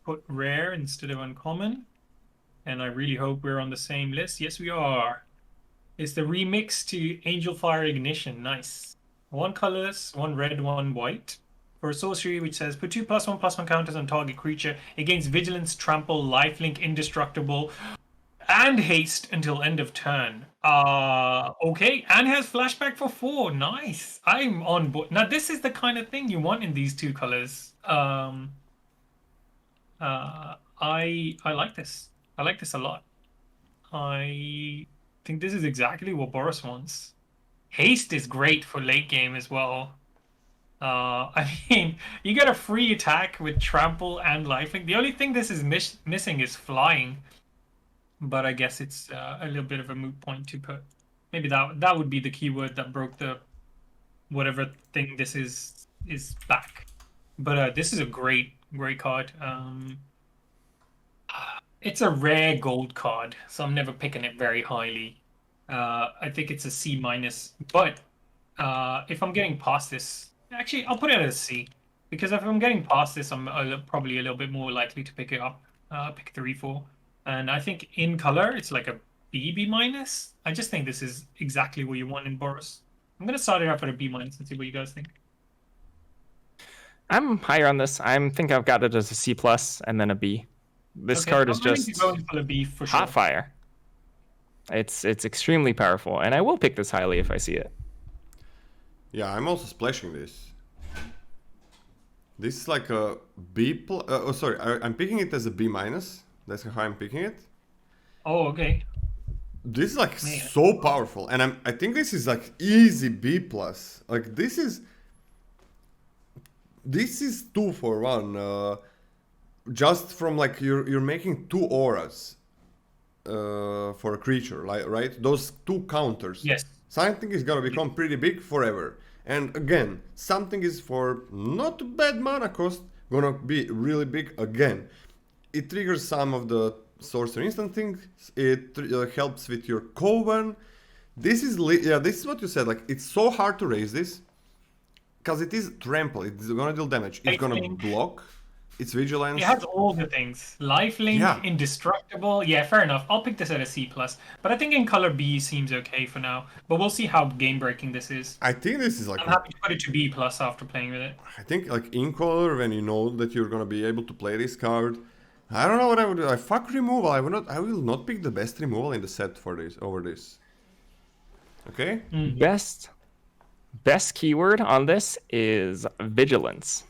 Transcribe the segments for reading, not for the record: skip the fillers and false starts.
put rare instead of uncommon. And I really hope we're on the same list. Yes, we are. It's the remix to Angel Fire Ignition. Nice. One colorless, one red, one white. For a sorcery which says put 2+1/+1 counters on target creature. It gains vigilance, trample, lifelink, indestructible, and haste until end of turn. Okay, and has flashback for 4. Nice. I'm on board. Now this is the kind of thing you want in these two colors. I like this. I like this a lot. I think this is exactly what Boris wants. Haste is great for late game as well. I mean, you get a free attack with trample and lifelink. The only thing this is missing is flying, but I guess it's a little bit of a moot point to put. Maybe that would be the keyword that broke the whatever thing this is back. But this is a great card. It's a rare gold card, so I'm never picking it very highly. I think it's a C minus, but if I'm getting past this, actually, I'll put it as a C, because if I'm getting past this, I'm probably a little bit more likely to pick it up, pick 3, 4. And I think in color, it's like a B minus. I just think this is exactly what you want in Boros. I'm going to start it off at a B minus and see what you guys think. I'm higher on this. I think I've got it as a C plus and then a B. This card is just for a B for hot sure. fire. It's extremely powerful, and I will pick this highly if I see it. Yeah, I'm also splashing this. This is like a B plus. Oh, sorry, I'm picking it as a B minus. That's how I'm picking it. Oh, okay. This is like so powerful, and I think this is like easy B plus. Like this is 2 for 1. Just from like you're making 2 auras for a creature, like right? Those 2 counters. Yes. Something is gonna become pretty big forever. And again, something is for not bad mana cost gonna be really big again. It triggers some of the sorcerer instant things. It helps with your coven. This is this is what you said. Like it's so hard to raise this because it is trample. It's gonna deal damage. It's gonna block. It's vigilance. It has all the things. Lifelink, indestructible. Yeah, fair enough. I'll pick this at a C plus. But I think in color B seems okay for now. But we'll see how game breaking this is. I think this is like I'm happy to put it to B plus after playing with it. I think like in color, when you know that you're gonna be able to play this card, I don't know what I would do. I fuck removal. I will not pick the best removal in the set for this over this. Okay? Best keyword on this is vigilance.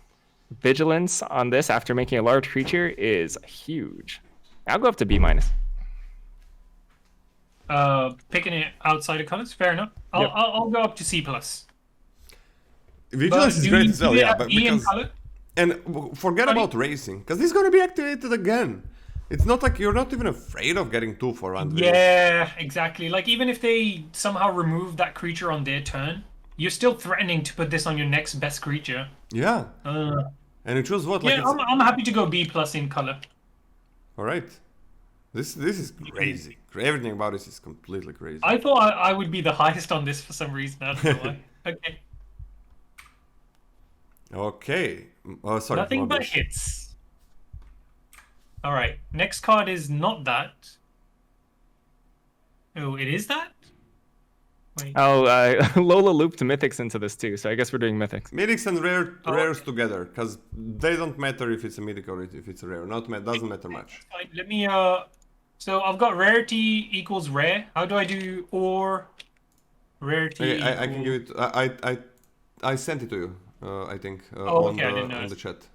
Vigilance on this after making a large creature is huge. I'll go up to B minus. Picking it outside of colors, fair enough. I'll go up to C plus. Vigilance is great as well, yeah, but because color? And forget about racing, because this is gonna be activated again. It's not like you're not even afraid of getting 2 for 1. Yeah, exactly. Like even if they somehow remove that creature on their turn, you're still threatening to put this on your next best creature. Yeah. And you choose what? Like yeah, I'm happy to go B plus in color. All right. This is crazy. Everything about this is completely crazy. I thought I would be the highest on this for some reason. I don't know why. Okay. Okay. Oh, sorry. Nothing but hits. All right. Next card is not that. Oh, it is that? Wait. Oh, Lola looped Mythics into this too, so I guess we're doing Mythics. Mythics and rares together, because they don't matter if it's a Mythic or if it's a rare. Doesn't matter much. Fine. Let me, so I've got rarity equals rare. How do I do or rarity? I can give it, I sent it to you, I think, on the chat.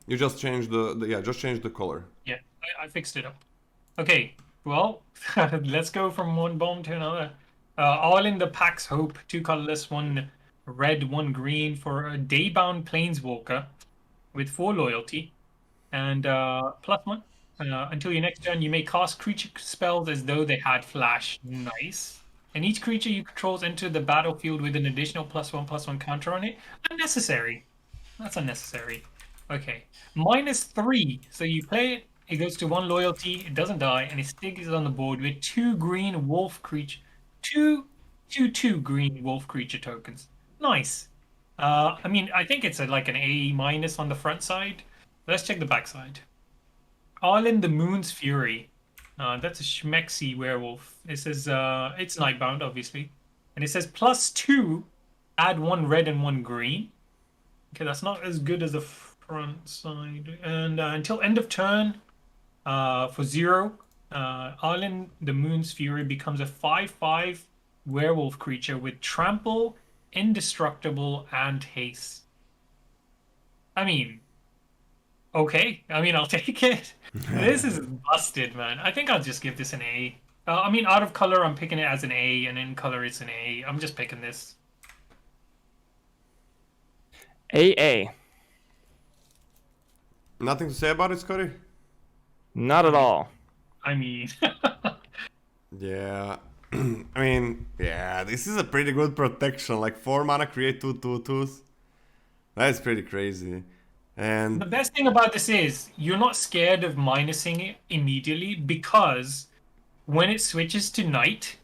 You just changed just change the color. Yeah, I fixed it up. Okay. Well, let's go from one bomb to another. All in the Pack's Hope, 2 colorless, 1 red, 1 green for a Daybound Planeswalker with 4 loyalty and +1. Until your next turn, you may cast creature spells as though they had flash. Nice. And each creature you control enter the battlefield with an additional +1/+1 counter on it. Unnecessary. That's unnecessary. Okay. -3. So you play it. It goes to 1 loyalty, it doesn't die, and it stays on the board with 2 green wolf creature, 2 green wolf creature tokens. Nice. I mean, I think it's like an A minus on the front side. Let's check the back side. All in the Moon's Fury. That's a schmexy werewolf. It says it's nightbound, obviously. And it says +2, add 1 red and 1 green. Okay, that's not as good as the front side. And until end of turn, for 0, Arlen the Moon's Fury becomes a 5/5 werewolf creature with trample, indestructible, and haste. I mean, okay. I mean, I'll take it. This is busted, man. I think I'll just give this an A. I mean, out of color, I'm picking it as an A, and in color, it's an A. I'm just picking this. AA. Nothing to say about it, Scotty? Not at all. I mean, Yeah. I mean, yeah, this is a pretty good protection. Like 4 mana, create 2/2/2s. That's pretty crazy. the And best thing about this is you're not scared of minusing it immediately because when it switches to night,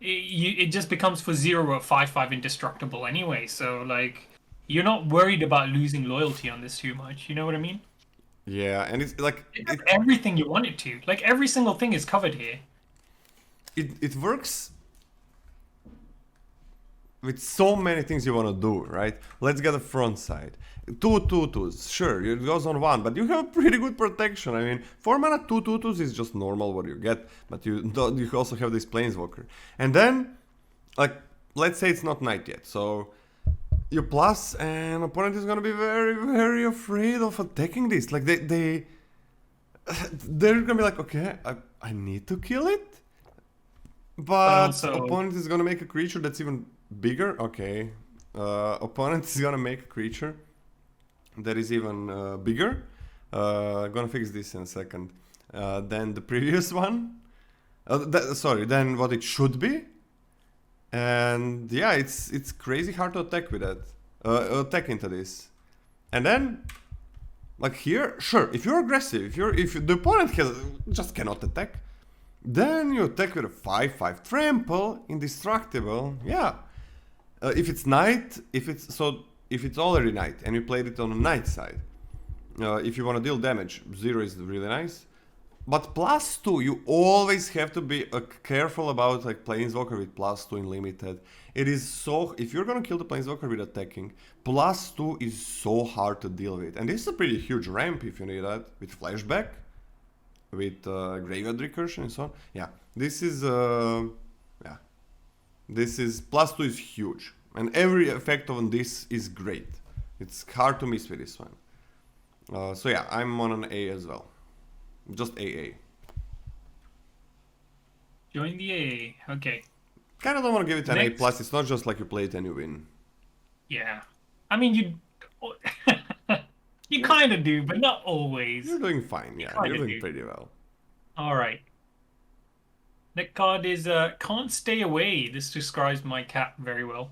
it just becomes for 0 a 5/5 indestructible anyway. So like, you're not worried about losing loyalty on this too much. You know what I mean? yeah, and it's like It does everything you want it to. Like every single thing is covered here. it works with so many things you want to do, right? Let's get the front side. 2/2/2s, sure, it goes on 1, but you have pretty good protection. I mean, 4 mana 2/2/2s is just normal what you get, but you also have this Planeswalker. And then, like, let's say it's not night yet, so you plus, and opponent is gonna be very, very afraid of attacking this. Like, they're gonna be like, okay, I need to kill it? But also- opponent is gonna make a creature that's even bigger. Okay. Opponent is gonna make a creature that is even bigger. Gonna fix this in a second. Than the previous one. Than what it should be. And yeah, it's crazy hard to attack with that. Attack into this. And then, like here, sure, if you're aggressive, if the opponent just cannot attack, then you attack with a 5/5 trample, indestructible. Yeah. If it's night, if it's already night and you played it on the night side, if you want to deal damage, 0 is really nice. But +2, you always have to be careful about like Planeswalker with +2 in limited. It is so, if you're gonna kill the Planeswalker with attacking, +2 is so hard to deal with. And this is a pretty huge ramp if you need that, with flashback, with graveyard recursion and so on. Yeah, this is +2 is huge, and every effect on this is great. It's hard to miss with this one. So yeah, I'm on an A as well, just AA. Join the A. Okay. Kind of don't want to give it an Next. A+. It's not just like you play it and you win. Yeah. I mean, you kind of do, but not always. You're doing fine, yeah. Kinda You're doing do. pretty well. All right. Next card is Can't Stay Away. This describes my cat very well.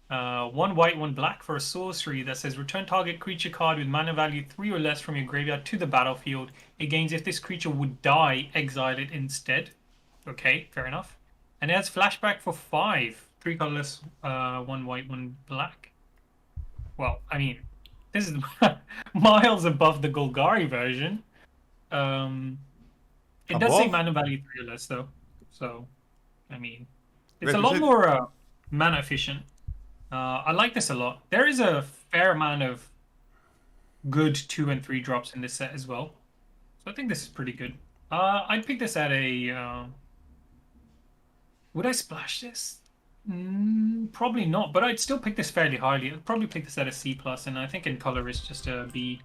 1 white, 1 black for a sorcery that says return target creature card with mana value 3 or less from your graveyard to the battlefield. It gains if this creature would die, exile it instead. Okay, fair enough. And it has flashback for 5. 3 colorless, 1 white, 1 black. Well, I mean, this is miles above the Golgari version. It does say Above? mana value 3 or less, though. So, I mean, it's Wait, a is lot it- more mana efficient. I like this a lot. There is a fair amount of good 2 and 3 drops in this set as well. So I think this is pretty good. I'd pick this at a... Would I splash this? Probably not, but I'd still pick this fairly highly. I'd probably pick this at a C+, and I think in color it's just a B.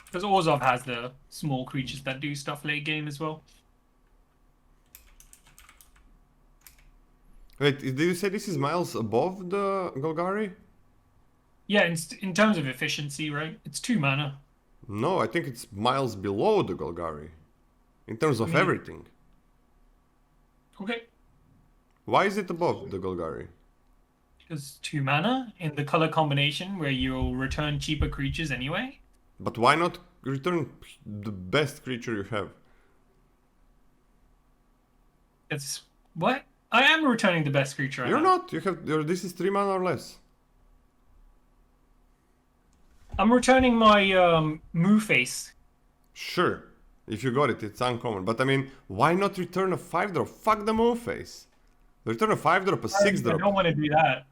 Because Orzhov has the small creatures that do stuff late game as well. Wait, did you say this is miles above the Golgari? Yeah, in terms of efficiency, right? It's 2 mana. No, I think it's miles below the Golgari. In terms of mean- everything. Okay. Why is it above the Golgari? Because 2 mana in the color combination where you'll return cheaper creatures anyway. But why not return the best creature you have? It's... What? I am returning the best creature. You're not. You have. This is 3 mana or less. I'm returning my Moo Face. Sure. If you got it, it's uncommon. But I mean, why not return a 5-drop? Fuck the Moo Face. Return a 5-drop, a 6-drop. I don't want to do that.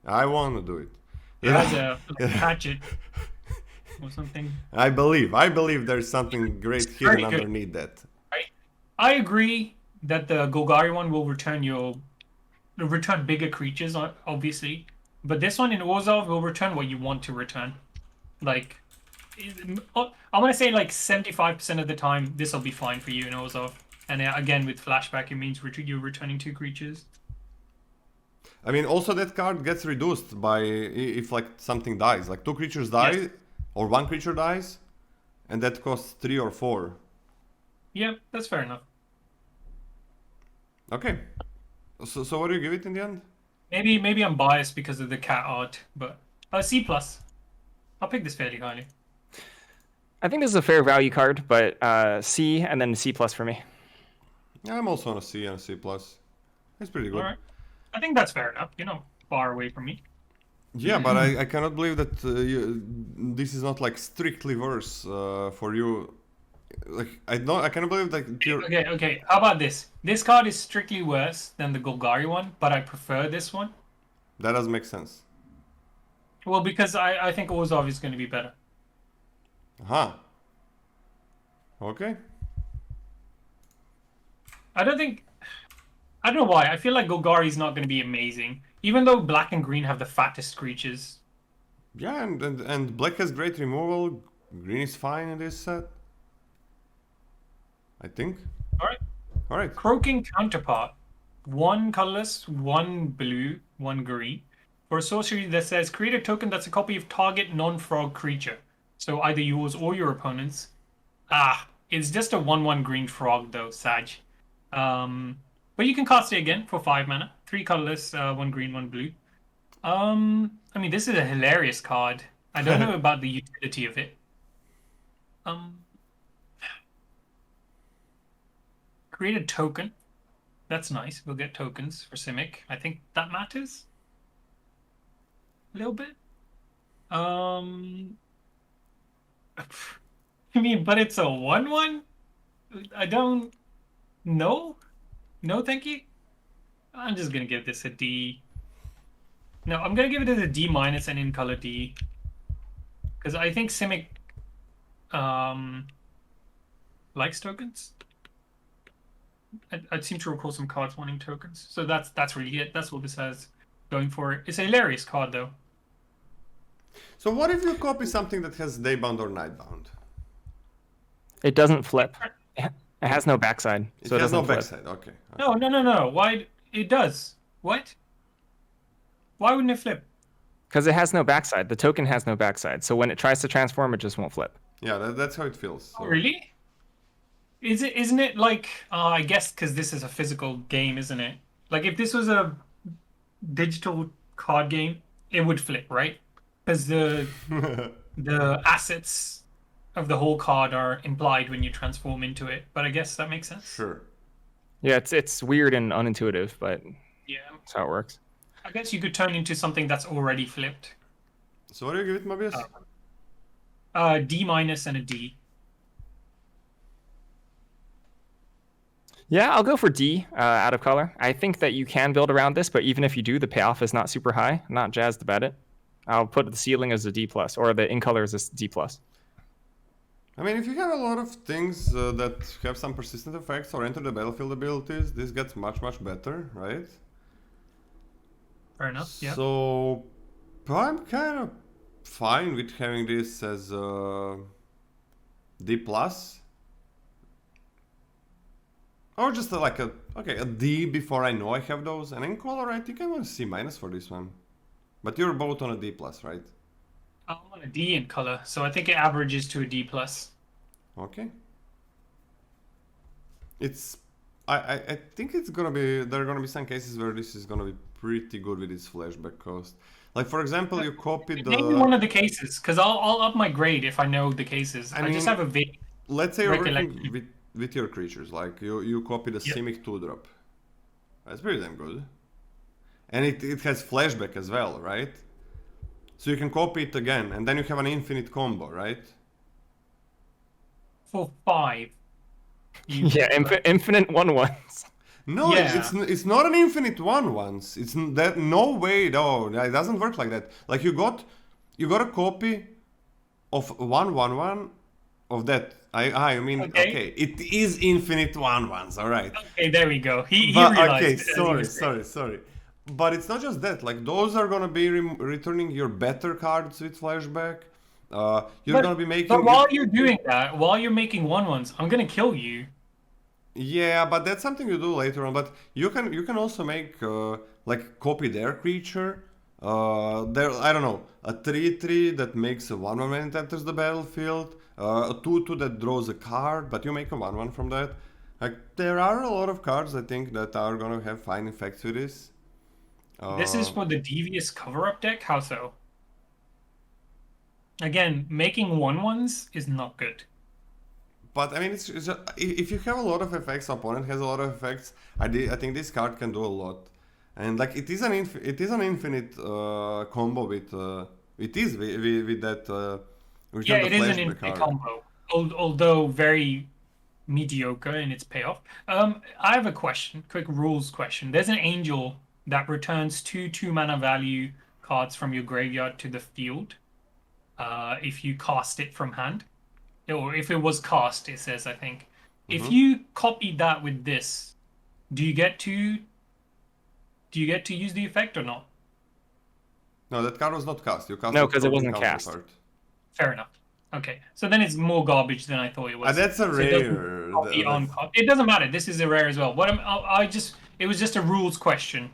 I want to do it. It has a hatchet or something. I believe there's something great hidden very good. underneath that. I agree that the Golgari one will return bigger creatures, obviously. But this one in Orzhov will return what you want to return. Like, I want to say like 75% of the time, this will be fine for you in Orzhov. And again, with Flashback, it means you're returning 2 creatures. I mean, also that card gets reduced by if like something dies. Like 2 creatures die, Yes. or 1 creature dies, and that costs 3 or 4. Yeah, that's fair enough. Okay. So what do you give it in the end? Maybe I'm biased because of the cat art, but C+. I'll pick this fairly highly. I think this is a fair value card, but C and then C+ for me. Yeah, I'm also on a C and a C+. It's pretty good. All right. I think that's fair enough. You're not far away from me. Yeah, but I cannot believe that this is not like strictly worse for you. Like I cannot believe that you're... Okay. How about this? This card is strictly worse than the Golgari one, but I prefer this one. That does make sense. Well, because I think Orzhov is going to be better. Huh. Okay. I don't know why. I feel like Golgari is not going to be amazing, even though black and green have the fattest creatures. Yeah, and black has great removal. Green is fine in this set. I think. All right. Croaking Counterpart. 1 colorless, 1 blue, 1 green. For a sorcery that says create a token that's a copy of target non-frog creature. So either yours or your opponent's. It's just a 1/1 green frog though, Sag. But you can cast it again for 5 mana. 3 colorless, 1 green, 1 blue. I mean, this is a hilarious card. I don't know about the utility of it. Create a token. That's nice. We'll get tokens for Simic. I think that matters. A little bit. I mean, but it's a 1/1? I don't know. No, thank you. I'm just gonna give this a D. No, I'm gonna give it a D- and in color D. Because I think Simic likes tokens. I seem to recall some cards wanting tokens. So that's really it. That's what this has going for it. It's a hilarious card though. So what if you copy something that has daybound or nightbound? It doesn't flip. It has no backside, so it has doesn't no flip. backside. Okay. No. Why? It does. What? Why wouldn't it flip? Because it has no backside. The token has no backside, so when it tries to transform, it just won't flip. Yeah, that's how it feels. So. Oh, really? Isn't it like? I guess because this is a physical game, isn't it? Like if this was a digital card game, it would flip, right? Because the assets of the whole card are implied when you transform into it. But I guess that makes sense. Sure. Yeah, it's weird and unintuitive, but Yeah. that's how it works. I guess you could turn into something that's already flipped. So what do you give it, Mobius? D- and a D. Yeah, I'll go for D out of color. I think that you can build around this, but even if you do, the payoff is not super high. I'm not jazzed about it. I'll put the ceiling as a D+, or the in color as a D+. I mean, if you have a lot of things that have some persistent effects or enter the battlefield abilities, this gets much better, right? Fair enough. Yeah. So I'm kind of fine with having this as D+. Or just like a D before I know I have those. And in color, I think I'm on a C- for this one. But you're both on a D+, right? I'm on a D in color, so I think it averages to a D+. Okay. It's... I think it's gonna be... There are gonna be some cases where this is gonna be pretty good with its flashback cost. Like, for example, you copied the... Name one of the cases, because I'll up my grade if I know the cases. I just have a vague... Let's say you're working with your creatures, like you copied a Yep. Simic 2-drop. That's pretty damn good. And it has flashback as well, right? So you can copy it again, and then you have an infinite combo, right? For 5. You Yeah, infinite 1/1s. No, Yeah. it's not an infinite one once. It's that no way. No, it doesn't work like that. Like you got a copy of 1/1 of that. I mean, okay, it is infinite 1/1s. All right. Okay, there we go. He But realized. okay, it as he was saying. sorry. But it's not just that. Like those are gonna be returning your better cards with flashback. You're gonna be making. But while you're doing that, while you're making 1/1s, I'm gonna kill you. Yeah, but that's something you do later on. But you can also make like copy their creature. There I don't know, a 3/3 that makes a 1/1 when it enters the battlefield. A 2/2 that draws a card, but you make a 1/1 from that. Like there are a lot of cards I think that are gonna have fine effects with this. This is for the devious cover-up deck. How so? Again, making 1/1s is not good. But I mean, it's just, if you have a lot of effects, opponent has a lot of effects. I think this card can do a lot, and like it is an infinite combo with with that. Yeah, the it is an flashback infinite card. combo, although very mediocre in its payoff. I have a question, quick rules question. There's an angel that returns 2 mana value cards from your graveyard to the field. If you cast it from hand, or if it was cast, it says, I think. If you copy that with this, do you get to use the effect or not? No, that card was not cast. You cast No, a 'cause it wasn't counterpart. cast. Fair enough. Okay, so then it's more garbage than I thought it was. That's a So it doesn't rare. copy on it doesn't matter. This is a rare as well. It was just a rules question,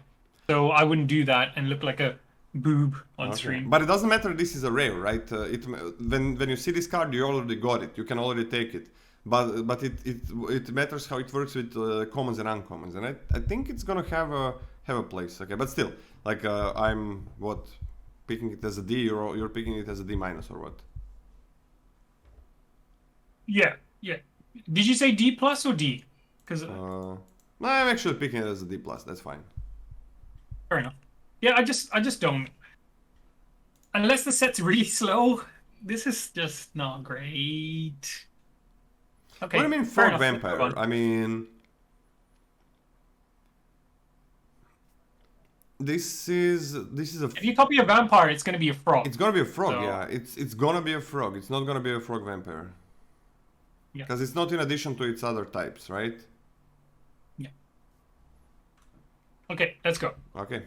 so I wouldn't do that and look like a boob on stream. But it doesn't matter. This is a rare, right? When you see this card, you already got it. You can already take it. But it matters how it works with commons and uncommons, and I think it's gonna have a place. Okay, but still, like I'm picking it as a D, or you're picking it as a D minus or what? Yeah. Did you say D plus or D? Because No, I'm actually picking it as a D plus. That's fine. fair enough. Yeah, I just don't. Unless the set's really slow, this is just not great. Okay. What do you mean fair Frog enough. Vampire? I mean, this is a. If you copy a vampire, it's gonna be a frog. It's gonna be a frog, So- yeah. It's gonna be a frog. It's not gonna be a frog vampire. Yeah. Because it's not in addition to its other types, right? Yeah. Okay, let's go. Okay.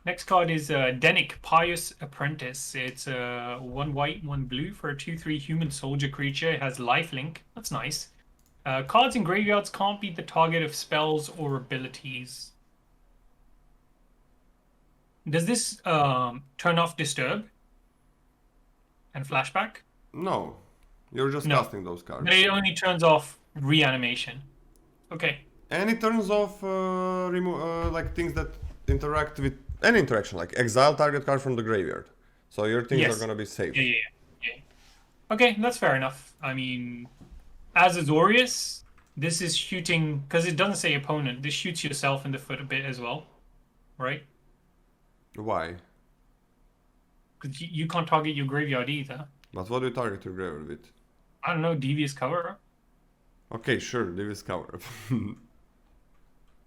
Next card is Denic, Pious Apprentice. It's 1 white, 1 blue for a 2/3 human soldier creature. It has lifelink. That's nice. Cards in graveyards can't be the target of spells or abilities. Does this turn off Disturb and Flashback? No. You're just No. casting those cards. But it only turns off Reanimation. Okay. And it turns off like things that interact with any interaction, like exile target card from the graveyard. So your things Yes. are gonna be safe. Yeah. Okay, that's fair enough. I mean, as Azorius, this is shooting, because it doesn't say opponent, this shoots yourself in the foot a bit as well, right? Why? Because you can't target your graveyard either. But what do you target your graveyard with? I don't know, Devious Cover, Okay, sure, Davis cover.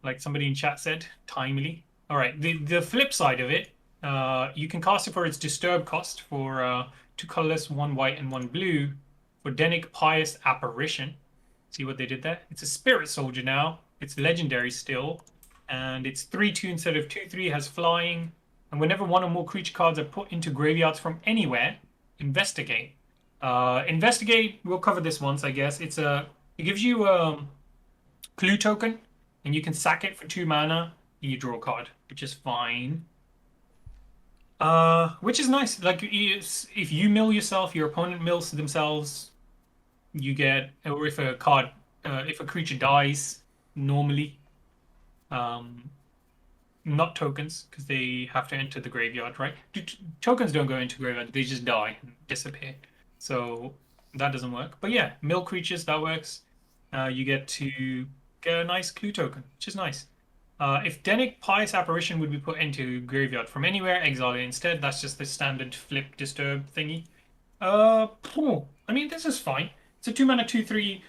like somebody in chat said, timely. All right, the flip side of it, you can cast it for its Disturb cost for 2 colorless, 1 white, and 1 blue for Denic Pious Apparition. See what they did there? It's a Spirit Soldier now. It's legendary still, and it's 3/2 instead of 2/3. Has flying, and whenever one or more creature cards are put into graveyards from anywhere, investigate. Investigate. We'll cover this once, I guess. It gives you a clue token, and you can sack it for 2 mana. And you draw a card, which is fine. Which is nice. Like if you mill yourself, your opponent mills themselves. You get, or if a creature dies normally, not tokens because they have to enter the graveyard, right? Tokens don't go into graveyard; they just die and disappear. So that doesn't work. But yeah, mill creatures that works. You get to get a nice clue token, which is nice. If Denic Pious Apparition would be put into graveyard from anywhere, exile it instead. That's just the standard flip disturb thingy. I mean, this is fine. It's a 2 mana 2/3.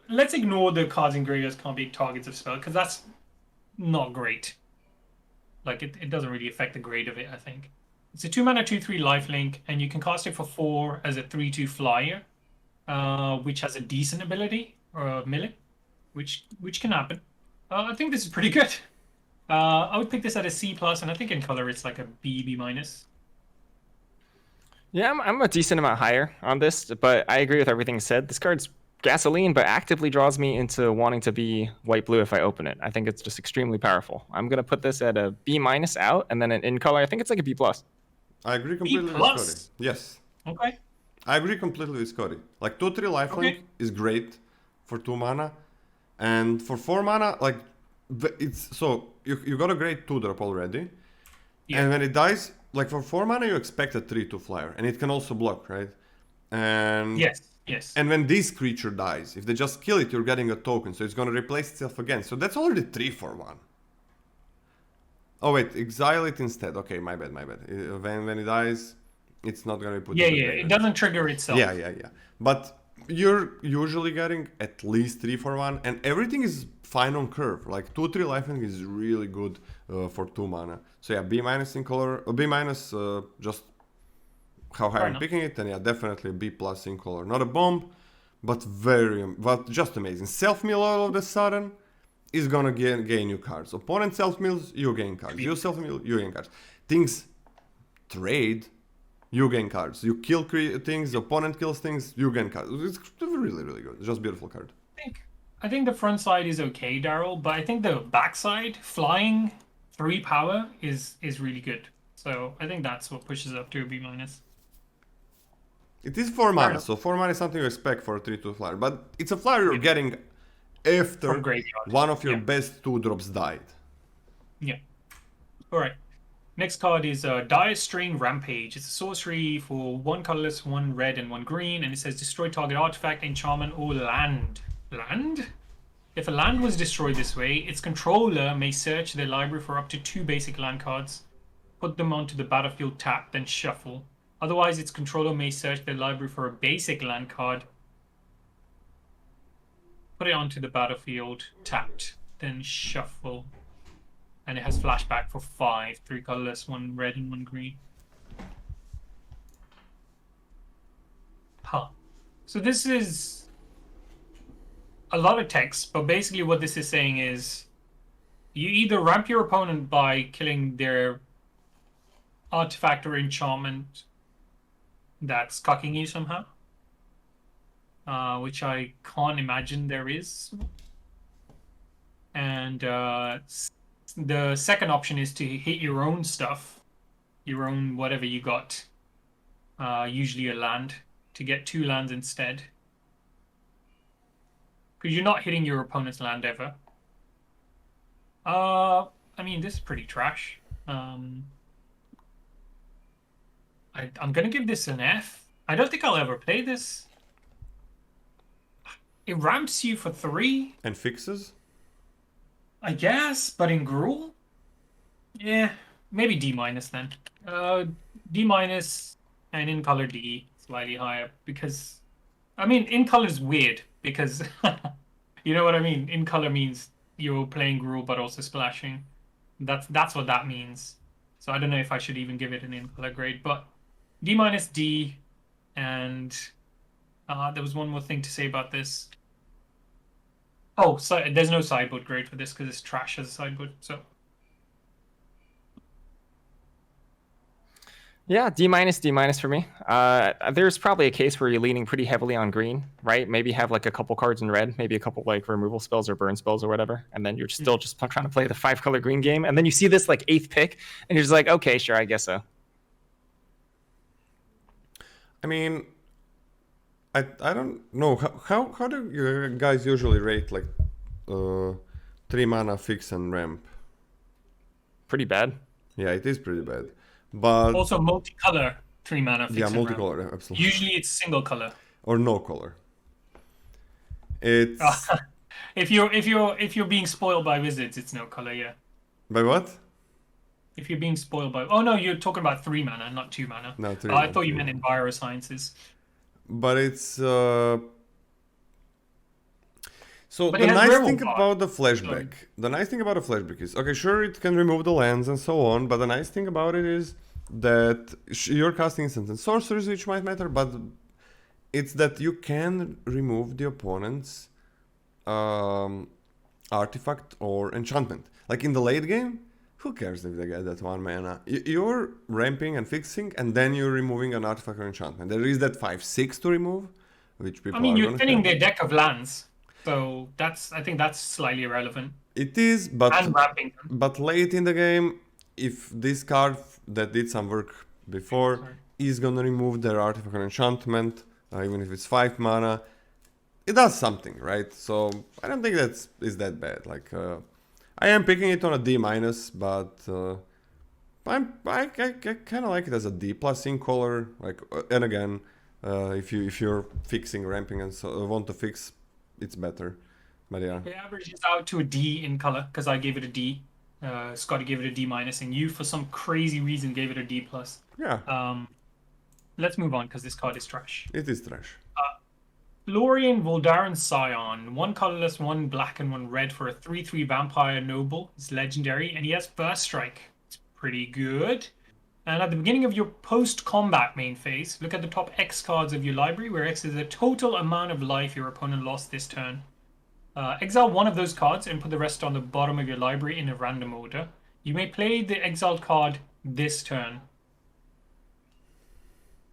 Let's ignore the cards in graveyards can't be targets of spell because that's not great. Like it doesn't really affect the grade of it, I think. It's a 2 mana 2/3 lifelink, and you can cast it for 4 as a 3/2 flyer, which has a decent ability or a melee, which can happen. I think this is pretty good. I would pick this at a C plus, and I think in color it's like a B minus. Yeah, I'm a decent amount higher on this, but I agree with everything said. This card's gasoline, but actively draws me into wanting to be white-blue if I open it. I think it's just extremely powerful. I'm going to put this at a B minus out, and then in color, I think it's like a B plus. I agree completely with Scotty. Yes. Okay. I agree completely with Scotty. Like 2/3 lifelink is great for 2 mana, and for 4 mana, like it's so you got a great 2-drop already, and when it dies, like for 4 mana you expect a 3/2 flyer, and it can also block, right? And yes. And when this creature dies, if they just kill it, you're getting a token, so it's gonna replace itself again. So that's already 3 for 1. Oh wait, exile it instead. Okay, my bad. When it dies, it's not gonna be put. Yeah, it doesn't trigger itself. Yeah. But you're usually getting at least 3 for 1, and everything is fine on curve. Like 2/3 lifelink is really good for 2 mana. So yeah, B minus in color, B minus just how high I'm picking it, and yeah, definitely B plus in color. Not a bomb, but just amazing. Self mill all of a sudden is gonna gain you cards. Opponent self mills, you gain cards. You self mill, you gain cards. Things trade, you gain cards. You kill things, the opponent kills things, you gain cards. It's really, really good. It's just a beautiful card. I think the front side is okay, Daryl, but I think the back side, flying 3 power, is really good. So I think that's what pushes up to a B minus. It is 4 mana, so 4 mana is something you expect for a 3/2 flyer, but it's a flyer you're getting after one of your best 2-drops died. Yeah. Alright. Next card is Dire Strain Rampage. It's a sorcery for 1 colorless, 1 red, and 1 green, and it says destroy target artifact, enchantment, or land. Land? If a land was destroyed this way, its controller may search their library for up to 2 basic land cards, put them onto the battlefield tapped, then shuffle. Otherwise, its controller may search their library for a basic land card, put it onto the battlefield tapped, then shuffle. And it has flashback for 5, 3 colorless, 1 red, and 1 green. Huh. So this is a lot of text, but basically what this is saying is you either ramp your opponent by killing their artifact or enchantment that's cucking you somehow, which I can't imagine there is. And the second option is to hit your own stuff, your own whatever you got, usually a land, to get 2 lands instead. Because you're not hitting your opponent's land ever. I mean, this is pretty trash. I'm gonna give this an F. I don't think I'll ever play this. It ramps you for 3. And fixes? I guess, but in Gruul? Yeah, maybe D minus then. D minus and in color D, slightly higher, because I mean in color is weird because you know what I mean? In color means you're playing Gruul but also splashing. That's what that means. So I don't know if I should even give it an in color grade, but D minus D, and there was one more thing to say about this. Oh, so there's no sideboard grade for this because it's trash as a sideboard. So yeah, D minus for me. There's probably a case where you're leaning pretty heavily on green, right? Maybe have like a couple cards in red, maybe a couple like removal spells or burn spells or whatever, and then you're still just trying to play the 5-color green game, and then you see this like 8th pick, and you're just like, okay, sure, I guess so. I mean, I don't know how do you guys usually rate like 3 mana fix and ramp? Pretty bad. Yeah, it is pretty bad. But also multicolor 3 mana fix. Yeah, and multicolor, ramp. absolutely. Usually it's single color or no color. It's if you're being spoiled by wizards, it's no color. Yeah. By what? If you're being spoiled by... Oh, no, you're talking about 3 mana, not 2 mana. No, 3 I mana, thought you 3 meant mana. Envirosciences. But it's so But the it has nice werewolf thing power. about the flashback, the nice thing about a flashback is, okay, sure, it can remove the lands and so on, but the nice thing about it is that you're casting instants and sorceries, which might matter, but it's that you can remove the opponent's artifact or enchantment. Like in the late game, who cares if they get that 1 mana? You're ramping and fixing, and then you're removing an artifact or enchantment. There is that 5/6 to remove, which people I mean, are you're gonna thinning have. their deck of lands. So I think that's slightly irrelevant. It is, but And wrapping them. late in the game, if this card that did some work before Sorry. is gonna remove their artifact or enchantment, even if it's 5 mana, it does something, right? So I don't think is that bad. Like I am picking it on a D minus, but I kind of like it as a D plus in color. Like and again, if you're fixing ramping and so want to fix, it's better. But yeah. It averages out to a D in color because I gave it a D. Scotty gave it a D minus, and you, for some crazy reason, gave it a D plus. Yeah, Let's move on because this card is trash. it is trash. Lorien Voldaren Scion, 1 colorless, 1 black, and 1 red for a 3/3 vampire noble. It's legendary, and he has First Strike. It's pretty good. And at the beginning of your post-combat main phase, look at the top X cards of your library, where X is the total amount of life your opponent lost this turn. Exile 1 of those cards and put the rest on the bottom of your library in a random order. You may play the exiled card this turn.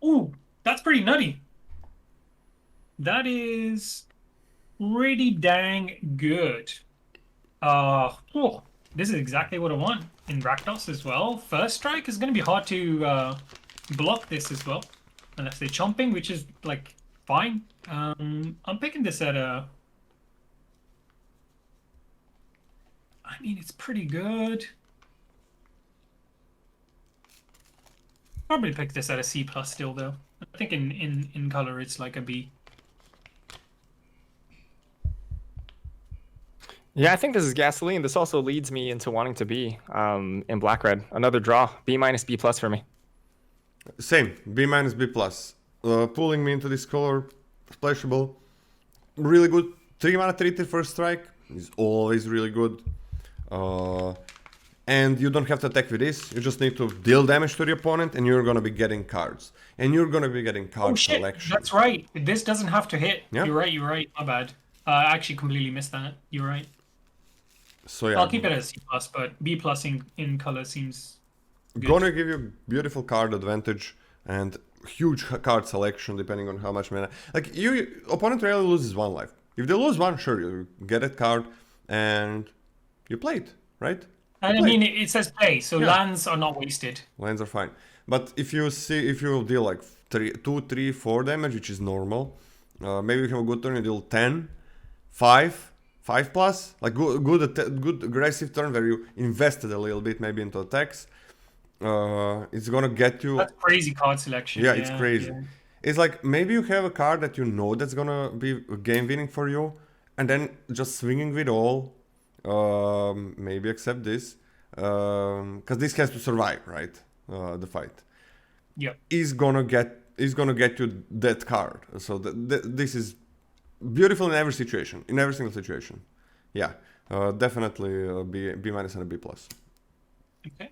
Ooh, that's pretty nutty. That is pretty dang good. This is exactly what I want in Rakdos as well. First Strike is going to be hard to block this as well, unless they're chomping, which is like fine. I'm picking this at a... I mean, it's pretty good. Probably pick this at a C plus still, though. I think in color it's like a B. Yeah, I think this is gasoline. This also leads me into wanting to be in black red. Another draw. B minus B plus for me. Same, B minus B plus. Pulling me into this color, splashable. Really good. 3 mana 3/3 First Strike is always really good. And you don't have to attack with this. You just need to deal damage to the opponent, and you're gonna be getting cards. And you're gonna be getting card Oh shit, selection. that's right. This doesn't have to hit. Yeah. You're right. My bad. I actually completely missed that. You're right. So yeah, I'll keep it as C plus, but B plus in color seems good. gonna give you beautiful card advantage and huge card selection depending on how much mana. Like opponent rarely loses 1 life. If they lose 1, sure, you get that card and you play it, right? And I mean, it says play, so Yeah. lands are not wasted. Lands are fine. But if you deal like 2, 3, 4 damage, which is normal, maybe you have a good turn, you deal 10, 5 plus, like good aggressive turn where you invested a little bit maybe into attacks. It's gonna get you. That's crazy card selection. Yeah, it's crazy. Yeah. It's like maybe you have a card that you know that's gonna be game winning for you, and then just swinging with all. Maybe accept this, because this has to survive, right? The fight. Yep. Is gonna get you that card. So this is beautiful in every situation, in every single situation. Yeah, definitely B minus and a B plus. Okay.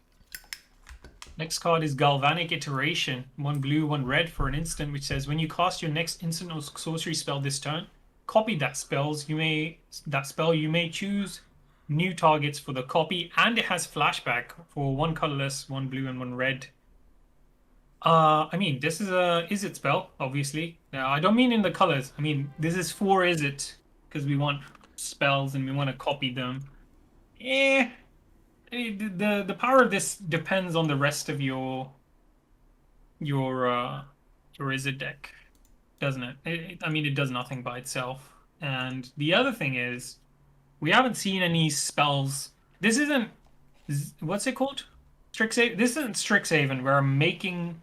Next card is Galvanic Iteration. 1 blue, 1 red for an instant, which says when you cast your next instant or sorcery spell this turn, copy that spell. You may choose new targets for the copy, and it has flashback for 1 colorless, 1 blue, and 1 red. I mean, this is a Is It spell, obviously. Now, I don't mean in the colors. I mean, this is for Is It, because we want spells and we want to copy them. The power of this depends on the rest of your Is It deck, doesn't it? I mean, it does nothing by itself. And the other thing is, we haven't seen any spells. This isn't, what's it called? Strixhaven. This isn't Strixhaven where I'm making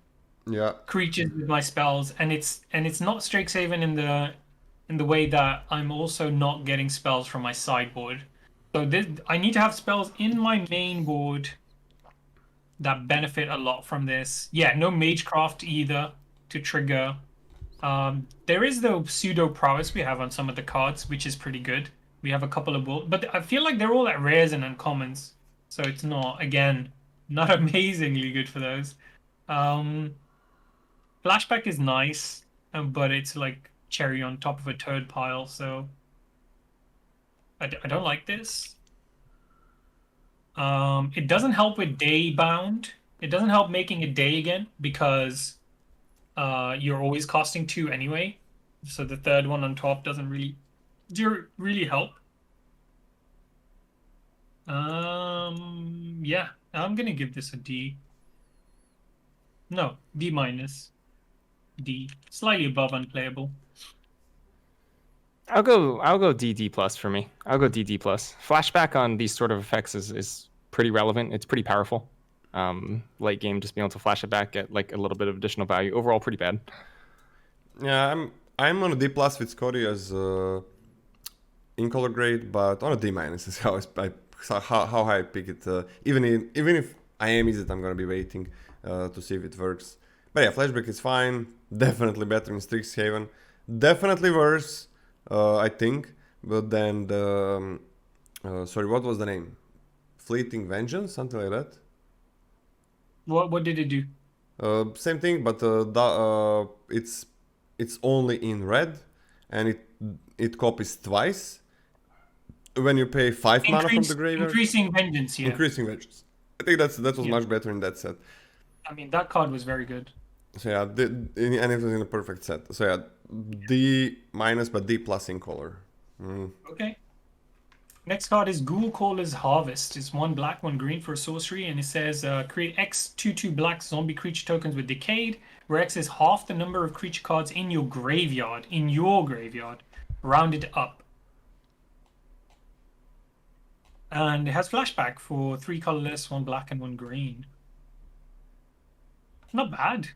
creatures with my spells, and it's not Strixhaven in the way that I'm also not getting spells from my sideboard. So this, I need to have spells in my main board that benefit a lot from this. Yeah, no Magecraft either to trigger. There is the pseudo prowess we have on some of the cards, which is pretty good. We have a couple of but I feel like they're all at rares and uncommons, so it's not, again, not amazingly good for those. Flashback is nice, but it's like cherry on top of a turd pile, so I don't like this. It doesn't help with day bound. It doesn't help making a day again because you're always costing 2 anyway. So the third one on top doesn't really help. Yeah, I'm gonna give this a D. No, D minus. D. Slightly above unplayable. I'll go DD plus for me. I'll go DD plus. Flashback on these sort of effects is pretty relevant. It's pretty powerful. Late game, just being able to flash it back, get like a little bit of additional value. Overall, pretty bad. Yeah, I'm on a D plus with Scotty as in color grade, but on a D minus is how how high I pick it. Even if I am it, I'm gonna be waiting to see if it works. But yeah, flashback is fine. Definitely better in Strixhaven. Definitely worse, I think. But then the sorry, what was the name? Fleeting Vengeance, something like that. What did it do? Same thing, but it's only in red, and it copies twice. When you pay 5 mana from the graveyard. Increasing Vengeance, yeah. Increasing Vengeance. I think that was Yeah. much better in that set. I mean, that card was very good. So yeah, and it was in a perfect set. So yeah, D minus but D plus in color. Okay. Next card is Ghoul Caller's Harvest. It's 1 black, 1 green for a sorcery, and it says create X 2/2 black zombie creature tokens with Decayed, where X is half the number of creature cards in your graveyard. Rounded up. And it has flashback for 3 colorless, 1 black, and 1 green. Not bad.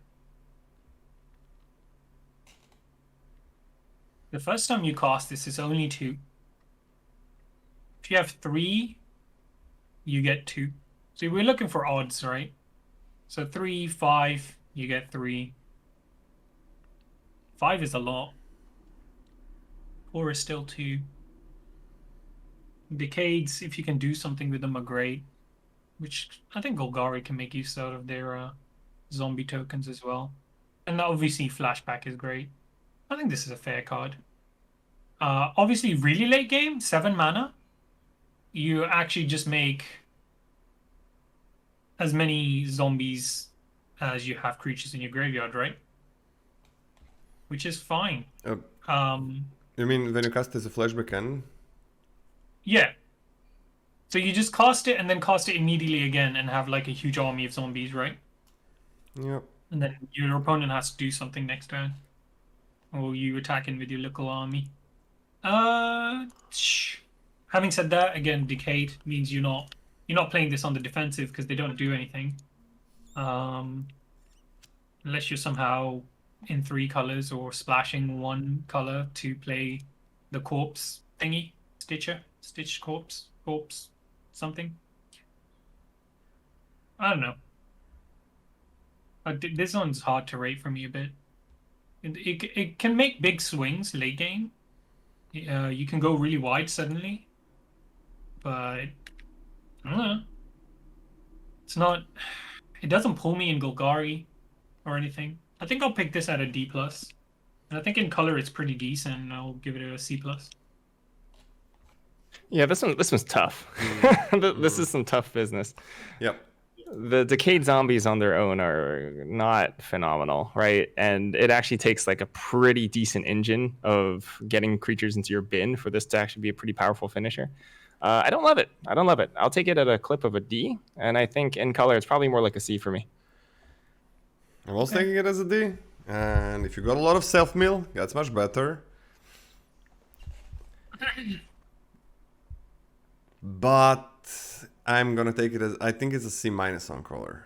The first time you cast this is only 2. If you have 3, you get 2. So we're looking for odds, right? So 3, 5, you get 3. 5 is a lot. 4 is still 2. Decades, if you can do something with them, are great. Which I think Golgari can make use out of their zombie tokens as well. And obviously flashback is great. I think this is a fair card. Obviously really late game, 7 mana. You actually just make as many zombies as you have creatures in your graveyard, right? Which is fine. You mean when you cast as a flashback cannon? Yeah. So you just cast it and then cast it immediately again and have like a huge army of zombies, right? Yep. And then your opponent has to do something next turn. Or you attack in with your little army. Having said that, again, Decayed means you're not playing this on the defensive because they don't do anything. Unless you're somehow in 3 colors or splashing 1 color to play the corpse thingy. Stitch corpse, something. I don't know. This one's hard to rate for me a bit. It can make big swings late game. You can go really wide suddenly. But I don't know. It's not. It doesn't pull me in Golgari or anything. I think I'll pick this at a D+. And I think in color it's pretty decent. I'll give it a C+. Yeah, this one's tough. This is some tough business. Yep. The Decayed zombies on their own are not phenomenal, right? And it actually takes like a pretty decent engine of getting creatures into your bin for this to actually be a pretty powerful finisher. I don't love it. I'll take it at a clip of a D, and I think in color it's probably more like a C for me. I was taking it as a D, and if you got a lot of self-mill, that's much better. But I'm gonna take it as, I think it's a C minus on color,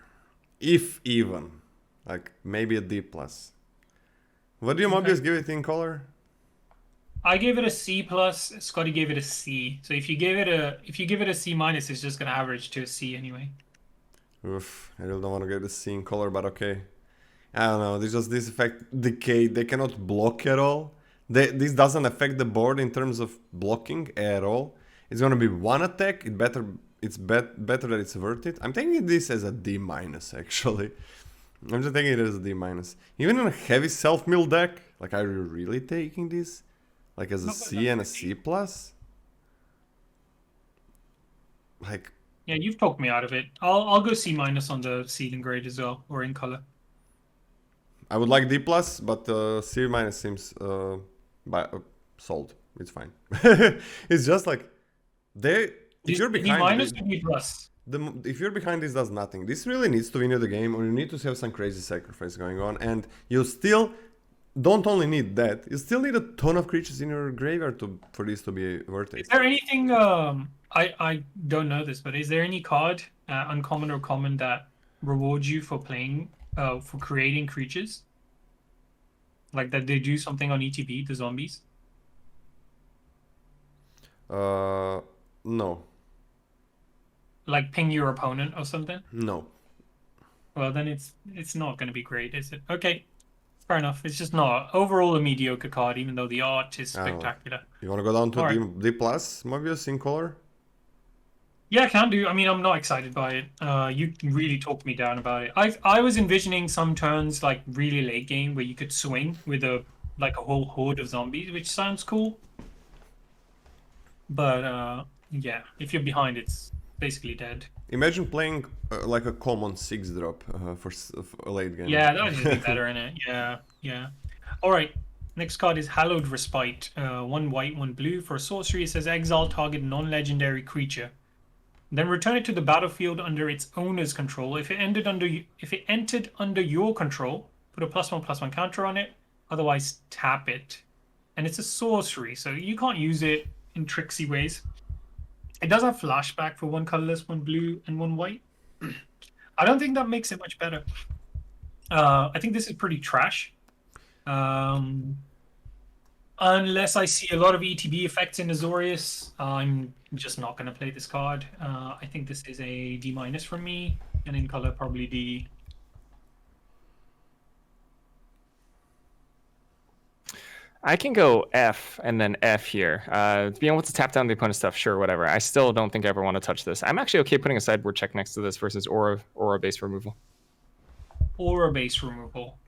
if even, like maybe a D plus. What do you Mobieus give it in color? I gave it a C plus. Scotty gave it a C. So if you give it a C minus, it's just gonna average to a C anyway. Oof, I really don't want to get the C in color, but okay. I don't know, this effect decay, they cannot block at all. This doesn't affect the board in terms of blocking at all. It's gonna be one attack, better that it's worth it. I'm taking this as a D minus actually. I'm just taking it as a D minus. Even in a heavy self-mill deck, like are you really taking this? Like as a C and a C plus? Like Yeah, you've talked me out of it. I'll go C minus on the sealing grade as well, or in color. I would like D plus, but C minus seems sold. It's fine. It's just like if you're behind D minus or D plus? if you're behind, this does nothing. This really needs to win you the game, or you need to have some crazy sacrifice going on, and you still don't only need that. You still need a ton of creatures in your graveyard for this to be worth it. Is there anything? I don't know this, but is there any card, uncommon or common, that rewards you for playing, for creating creatures? Like that they do something on ETB, the zombies? No. Like ping your opponent or something? No. Well, then it's not going to be great, is it? Okay, fair enough. It's just not overall a mediocre card, even though the art is spectacular. You want to go down to All D plus, Mobius in color? Yeah, can do. I mean, I'm not excited by it. You really talked me down about it. I was envisioning some turns like really late game where you could swing with a whole horde of zombies, which sounds cool. But yeah, if you're behind, it's basically dead. Imagine playing like a common 6-drop for a late game. Yeah, that would just be better in it. Yeah, yeah. All right. Next card is Hallowed Respite. 1 white, 1 blue. For a sorcery, it says exile target non-legendary creature. Then return it to the battlefield under its owner's control. If it entered under your control, put a +1/+1 counter on it. Otherwise, tap it. And it's a sorcery, so you can't use it in tricksy ways. It does have flashback for 1 colorless, 1 blue, and 1 white. I don't think that makes it much better. I think this is pretty trash. Unless I see a lot of ETB effects in Azorius, I'm just not going to play this card. I think this is a D minus from me, and in color probably D. I can go F and then F here. Being able to tap down the opponent's stuff, sure, whatever. I still don't think I ever want to touch this. I'm actually okay putting a sideboard check next to this versus aura base removal. Aura base removal.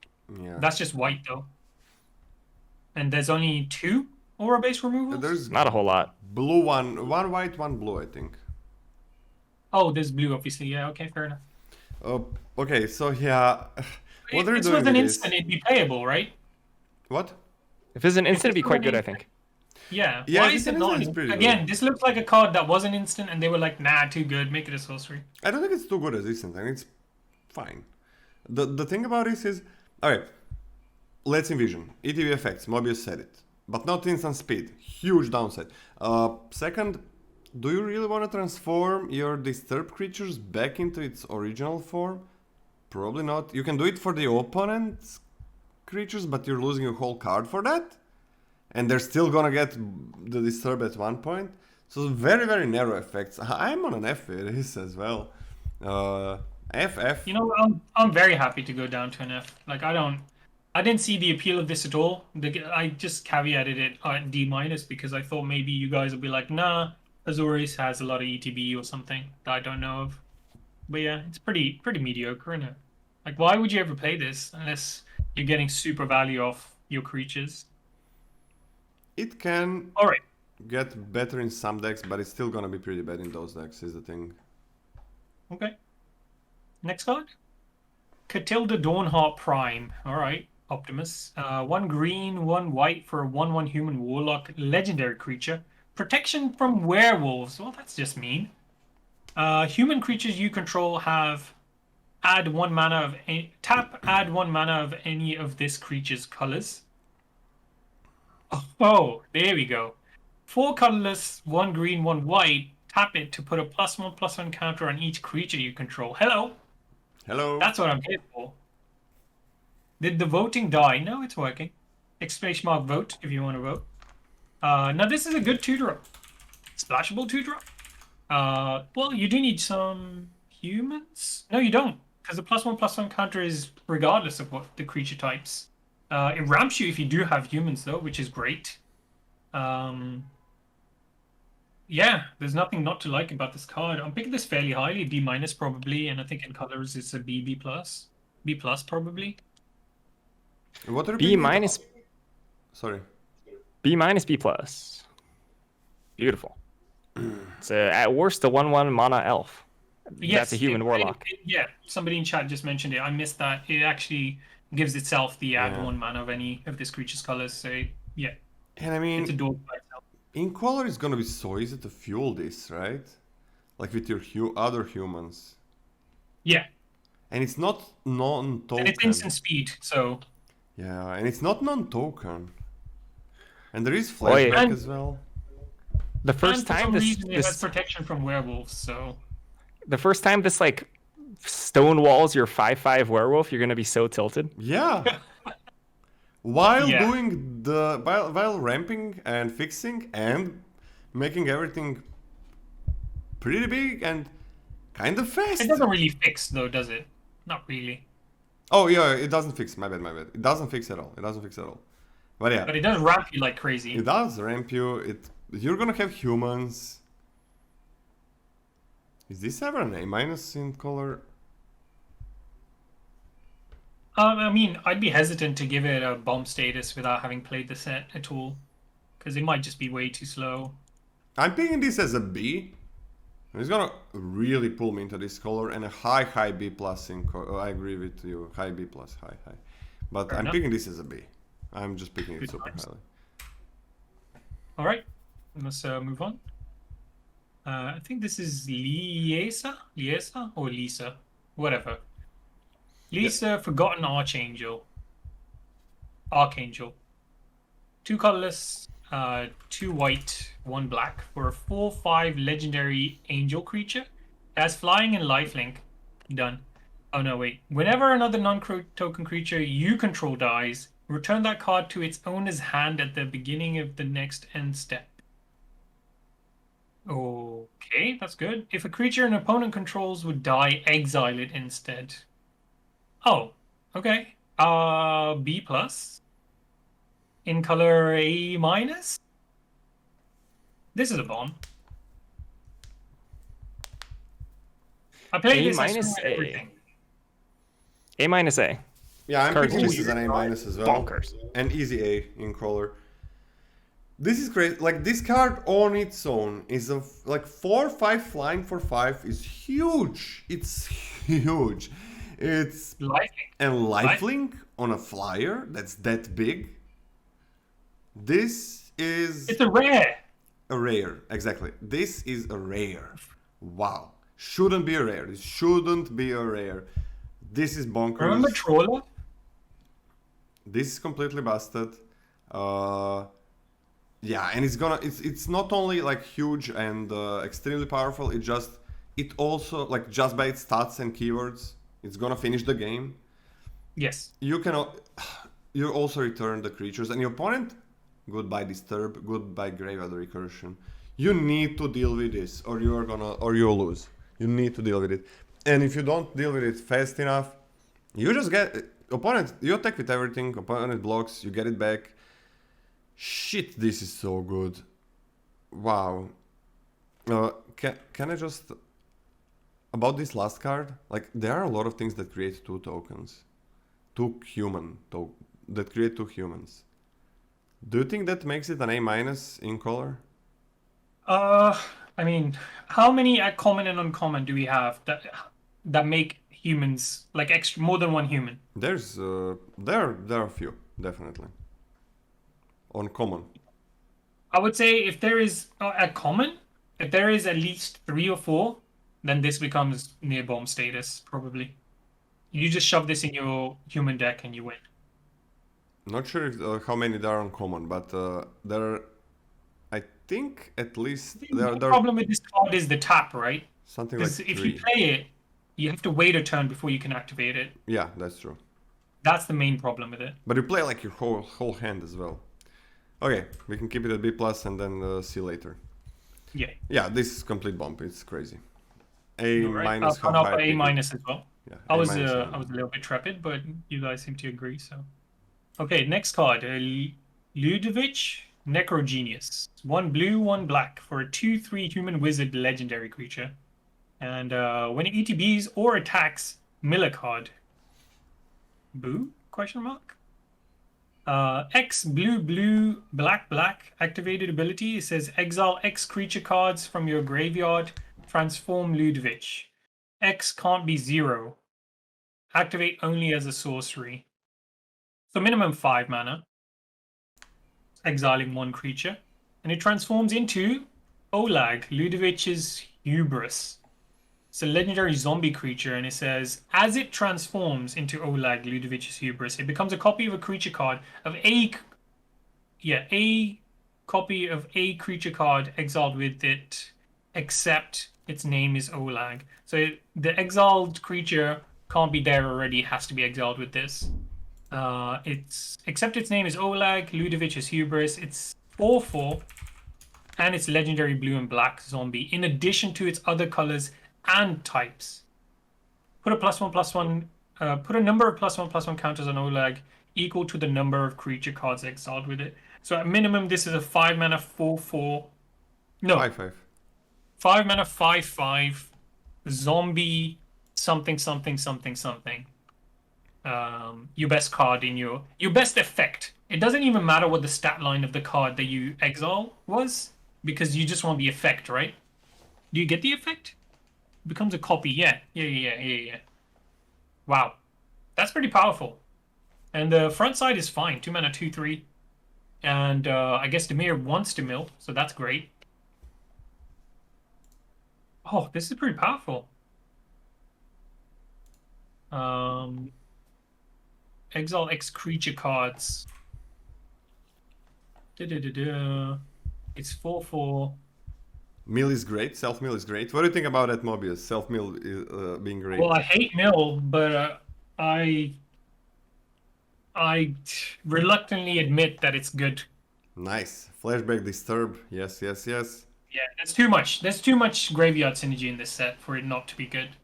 Yeah. That's just white though. And there's only 2 aura base removals? There's not a whole lot. Blue one white, 1 blue, I think. Oh, there's blue, obviously. Yeah, okay, fair enough. Okay, so yeah. What If this was an instant, it'd be playable, right? What? If it's an instant, it'd be quite good, I think. Yeah. Yeah, Why is it not? Again, this looks like a card that was an instant, and they were like, nah, too good, make it a sorcery. I don't think it's too good as instant. I think it's fine. The thing about this is, alright, let's envision. ETB effects, Mobius said it. But not instant speed. Huge downside. Second, do you really want to transform your disturbed creatures back into its original form? Probably not. You can do it for the opponent's creatures, but you're losing a whole card for that. And they're still gonna get the disturb at one point. So very, very narrow effects. I'm on an F with this as well. F. You know, I'm very happy to go down to an F. Like I didn't see the appeal of this at all. I just caveated it at D minus because I thought maybe you guys would be like, nah, Azorius has a lot of ETB or something that I don't know of. But yeah, it's pretty mediocre, isn't it? Like, why would you ever play this unless you're getting super value off your creatures? It can get better in some decks, but it's still gonna be pretty bad in those decks, is the thing. Okay. Next card? Catilda Dawnheart Prime. Alright, Optimus. 1 green, 1 white for a 1/1 human warlock legendary creature. Protection from werewolves. Well, that's just mean. Human creatures you control have add 1 mana of add 1 mana of any of this creature's colors. Oh, there we go. 4 colorless, 1 green, 1 white. Tap it to put a +1/+1 counter on each creature you control. Hello. Hello. That's what I'm here for. Did the voting die? No, it's working. ! Vote if you want to vote. Now this is a good 2-drop. Splashable 2-drop. Well, you do need some humans. No, you don't, because the +1/+1 counter is regardless of what the creature types. It ramps you if you do have humans though, which is great. Yeah, there's nothing not to like about this card. I'm picking this fairly highly, B- probably, and I think in colors it's a B, B+. B+ probably. What are B minus. Sorry. B minus B+. Beautiful. It's at worst a 1/1 mana elf. Yes, That's a human warlock. Yeah, somebody in chat just mentioned it. I missed that. It actually gives itself the add Yeah. 1 mana of any of this creature's colors. So yeah, And I it's a mean, dog by itself. in color it's gonna be so easy to fuel this, right? Like with your other humans. Yeah, And it's not non-token. and it's instant speed. So Yeah, and it's not non-token. And there is Oh, yeah. flashback And- as well. The and first for time some this, reason it has this protection from werewolves. So the first time this like stone walls your 5/5 werewolf, you're gonna be so tilted. Yeah. While Yeah. doing the while ramping and fixing and making everything pretty big and kind of fast. it doesn't really fix though, does it? Not really. Oh yeah, it doesn't fix. My bad. It doesn't fix at all. But yeah, But it does ramp you like crazy. it does ramp you. You're gonna have humans. Is this ever an A- in color? I mean, I'd be hesitant to give it a bomb status without having played the set at all, because it might just be way too slow. I'm picking this as a B. It's gonna really pull me into this color and a high B plus in I agree with you, high B plus, high. But Fair I'm enough. picking this as a B. I'm just picking it Good super times. highly. All right, let's move on. I think this is Liesa or Lisa, whatever. Lisa, Forgotten Archangel. 2 colorless, 2 white, 1 black for a 4/5 legendary angel creature. It has flying and lifelink. Done. Oh no, wait. Whenever another non-token creature you control dies, return that card to its owner's hand at the beginning of the next end step. Okay, that's good. If a creature an opponent controls would die, exile it instead. Oh, okay. B plus. In color A-. This is a bomb. I played this. I A- screwed everything. A-. Yeah, I'm Card's picking this just as an A- as well. bonkers. And easy A in color. This is crazy. Like this card on its own is like 4/5 flying for 5 is huge. It's huge. It's Lifelink. and lifelink on a flyer that's that big. This is It's a rare. a rare. Exactly. This is a rare. Wow. Shouldn't be a rare. This shouldn't be a rare. This is bonkers. Remember Trawler? This is completely busted. Yeah, and it's not only like huge and extremely powerful. It also like just by its stats and keywords, it's gonna finish the game. Yes. You also return the creatures and your opponent. Goodbye disturb. Goodbye graveyard recursion. You need to deal with this, or you'll lose. You need to deal with it, and if you don't deal with it fast enough, you just get opponent. You attack with everything. Opponent blocks. You get it back. Shit, this is so good. Wow. Can I just about this last card? Like there are a lot of things that create 2 tokens, that create 2 humans. Do you think that makes it an A- in color? I mean, how many common and uncommon do we have that make humans like extra more than 1 human? There's there are a few definitely. Uncommon. I would say if there is a common, if there is at least 3 or 4, then this becomes near bomb status probably. You just shove this in your human deck and you win. Not sure how many there are uncommon, but there are, I think at least The problem with this card is the tap, right? something like Because if 3. you play it, you have to wait a turn before you can activate it. Yeah, that's true. That's the main problem with it. But you play like your whole hand as well. Okay, we can keep it at B plus and then see later. Yeah. Yeah, this is complete bump. It's crazy. A All right. minus, how I'll high? A pick it? minus as well. Yeah, I A was minus, I was a little bit trepid, but you guys seem to agree. So, okay, next card, Ludovic Necrogenius. 1 blue, 1 black for a 2/3 human wizard legendary creature, and when it ETBs or attacks, mill a card. Boo? Question mark. X blue blue black black activated ability. It says exile X creature cards from your graveyard. Transform Ludovic. X can't be 0. Activate only as a sorcery. So minimum 5 mana. Exiling 1 creature. And it transforms into Olag, Ludovic's Hubris. It's a legendary zombie creature, and it says, as it transforms into Olag, Ludovic's Hubris, it becomes a copy of a creature card of a copy of a creature card exiled with it, except its name is Olag. So the exiled creature can't be there already, it has to be exiled with this. Except its name is Olag, Ludovic's Hubris. It's 4/4, and it's legendary blue and black zombie, in addition to its other colors and types. Put a +1/+1. Put a number of +1/+1 counters on Olag equal to the number of creature cards exiled with it. So at minimum, this is a 5 mana 4/4. No, 5/5. 5 mana 5/5 zombie something something something something. Your best card in your best effect. It doesn't even matter what the stat line of the card that you exile was, because you just want the effect, right? Do you get the effect? It becomes a copy. Yeah. Wow, that's pretty powerful. And the front side is fine. 2 mana 2/3, and I guess Dimir wants to mill, so that's great. Oh, this is pretty powerful. Exile X creature cards. It's 4/4. Mill is great. Self mill is great. What do you think about that, Mobieus? Self mill being great. Well, I hate mill, but I reluctantly admit that it's good. Nice. Flashback disturb. Yes. Yeah, that's too much. There's too much graveyard synergy in this set for it not to be good.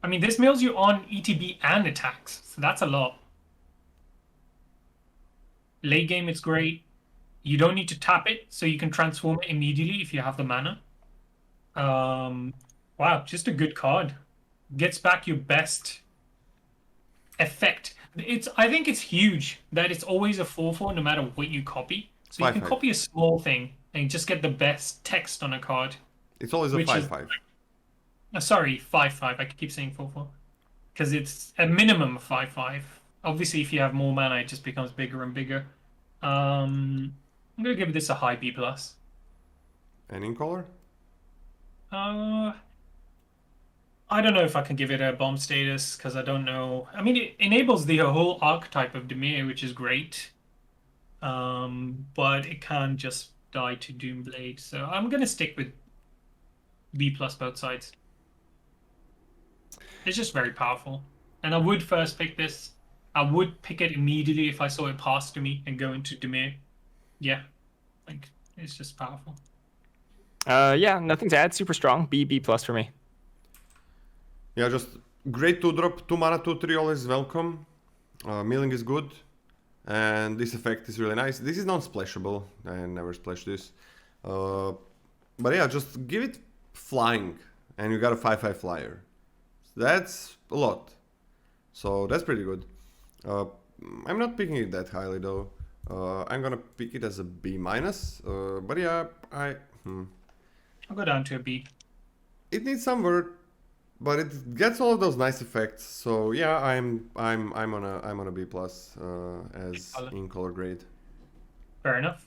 I mean, this mills you on ETB and attacks, so that's a lot. Late game, it's great. You don't need to tap it, so you can transform it immediately if you have the mana. Wow, just a good card. Gets back your best effect. I think it's huge that it's always a 4/4 no matter what you copy. So you can 5/5. copy a small thing and just get the best text on a card. It's always a Which is- 5/5. Sorry, 5/5. I keep saying 4/4 because it's a minimum of 5/5. Obviously, if you have more mana, it just becomes bigger and bigger. I'm gonna give this a high B plus. And in color? I don't know if I can give it a bomb status because I don't know. I mean, it enables the whole archetype of Dimir, which is great. But it can't just die to Doomblade, so I'm gonna stick with B plus both sides. It's just very powerful, and I would first pick this. I would pick it immediately if I saw it pass to me and go into Dimir. Yeah, like it's just powerful. Yeah, nothing to add. Super strong. B plus for me. Yeah, just great 2-drop. 2 mana 2/3 always welcome. Milling is good. And this effect is really nice. This is non-splashable. I never splashed this. But yeah, just give it flying. And you got a 5/5 flyer. That's a lot. So that's pretty good. I'm not picking it that highly though. I'm gonna pick it as a B minus. But yeah, I'll go down to a B. it needs some work, but it gets all of those nice effects. So yeah, I'm on a B plus as in color grade. Fair enough.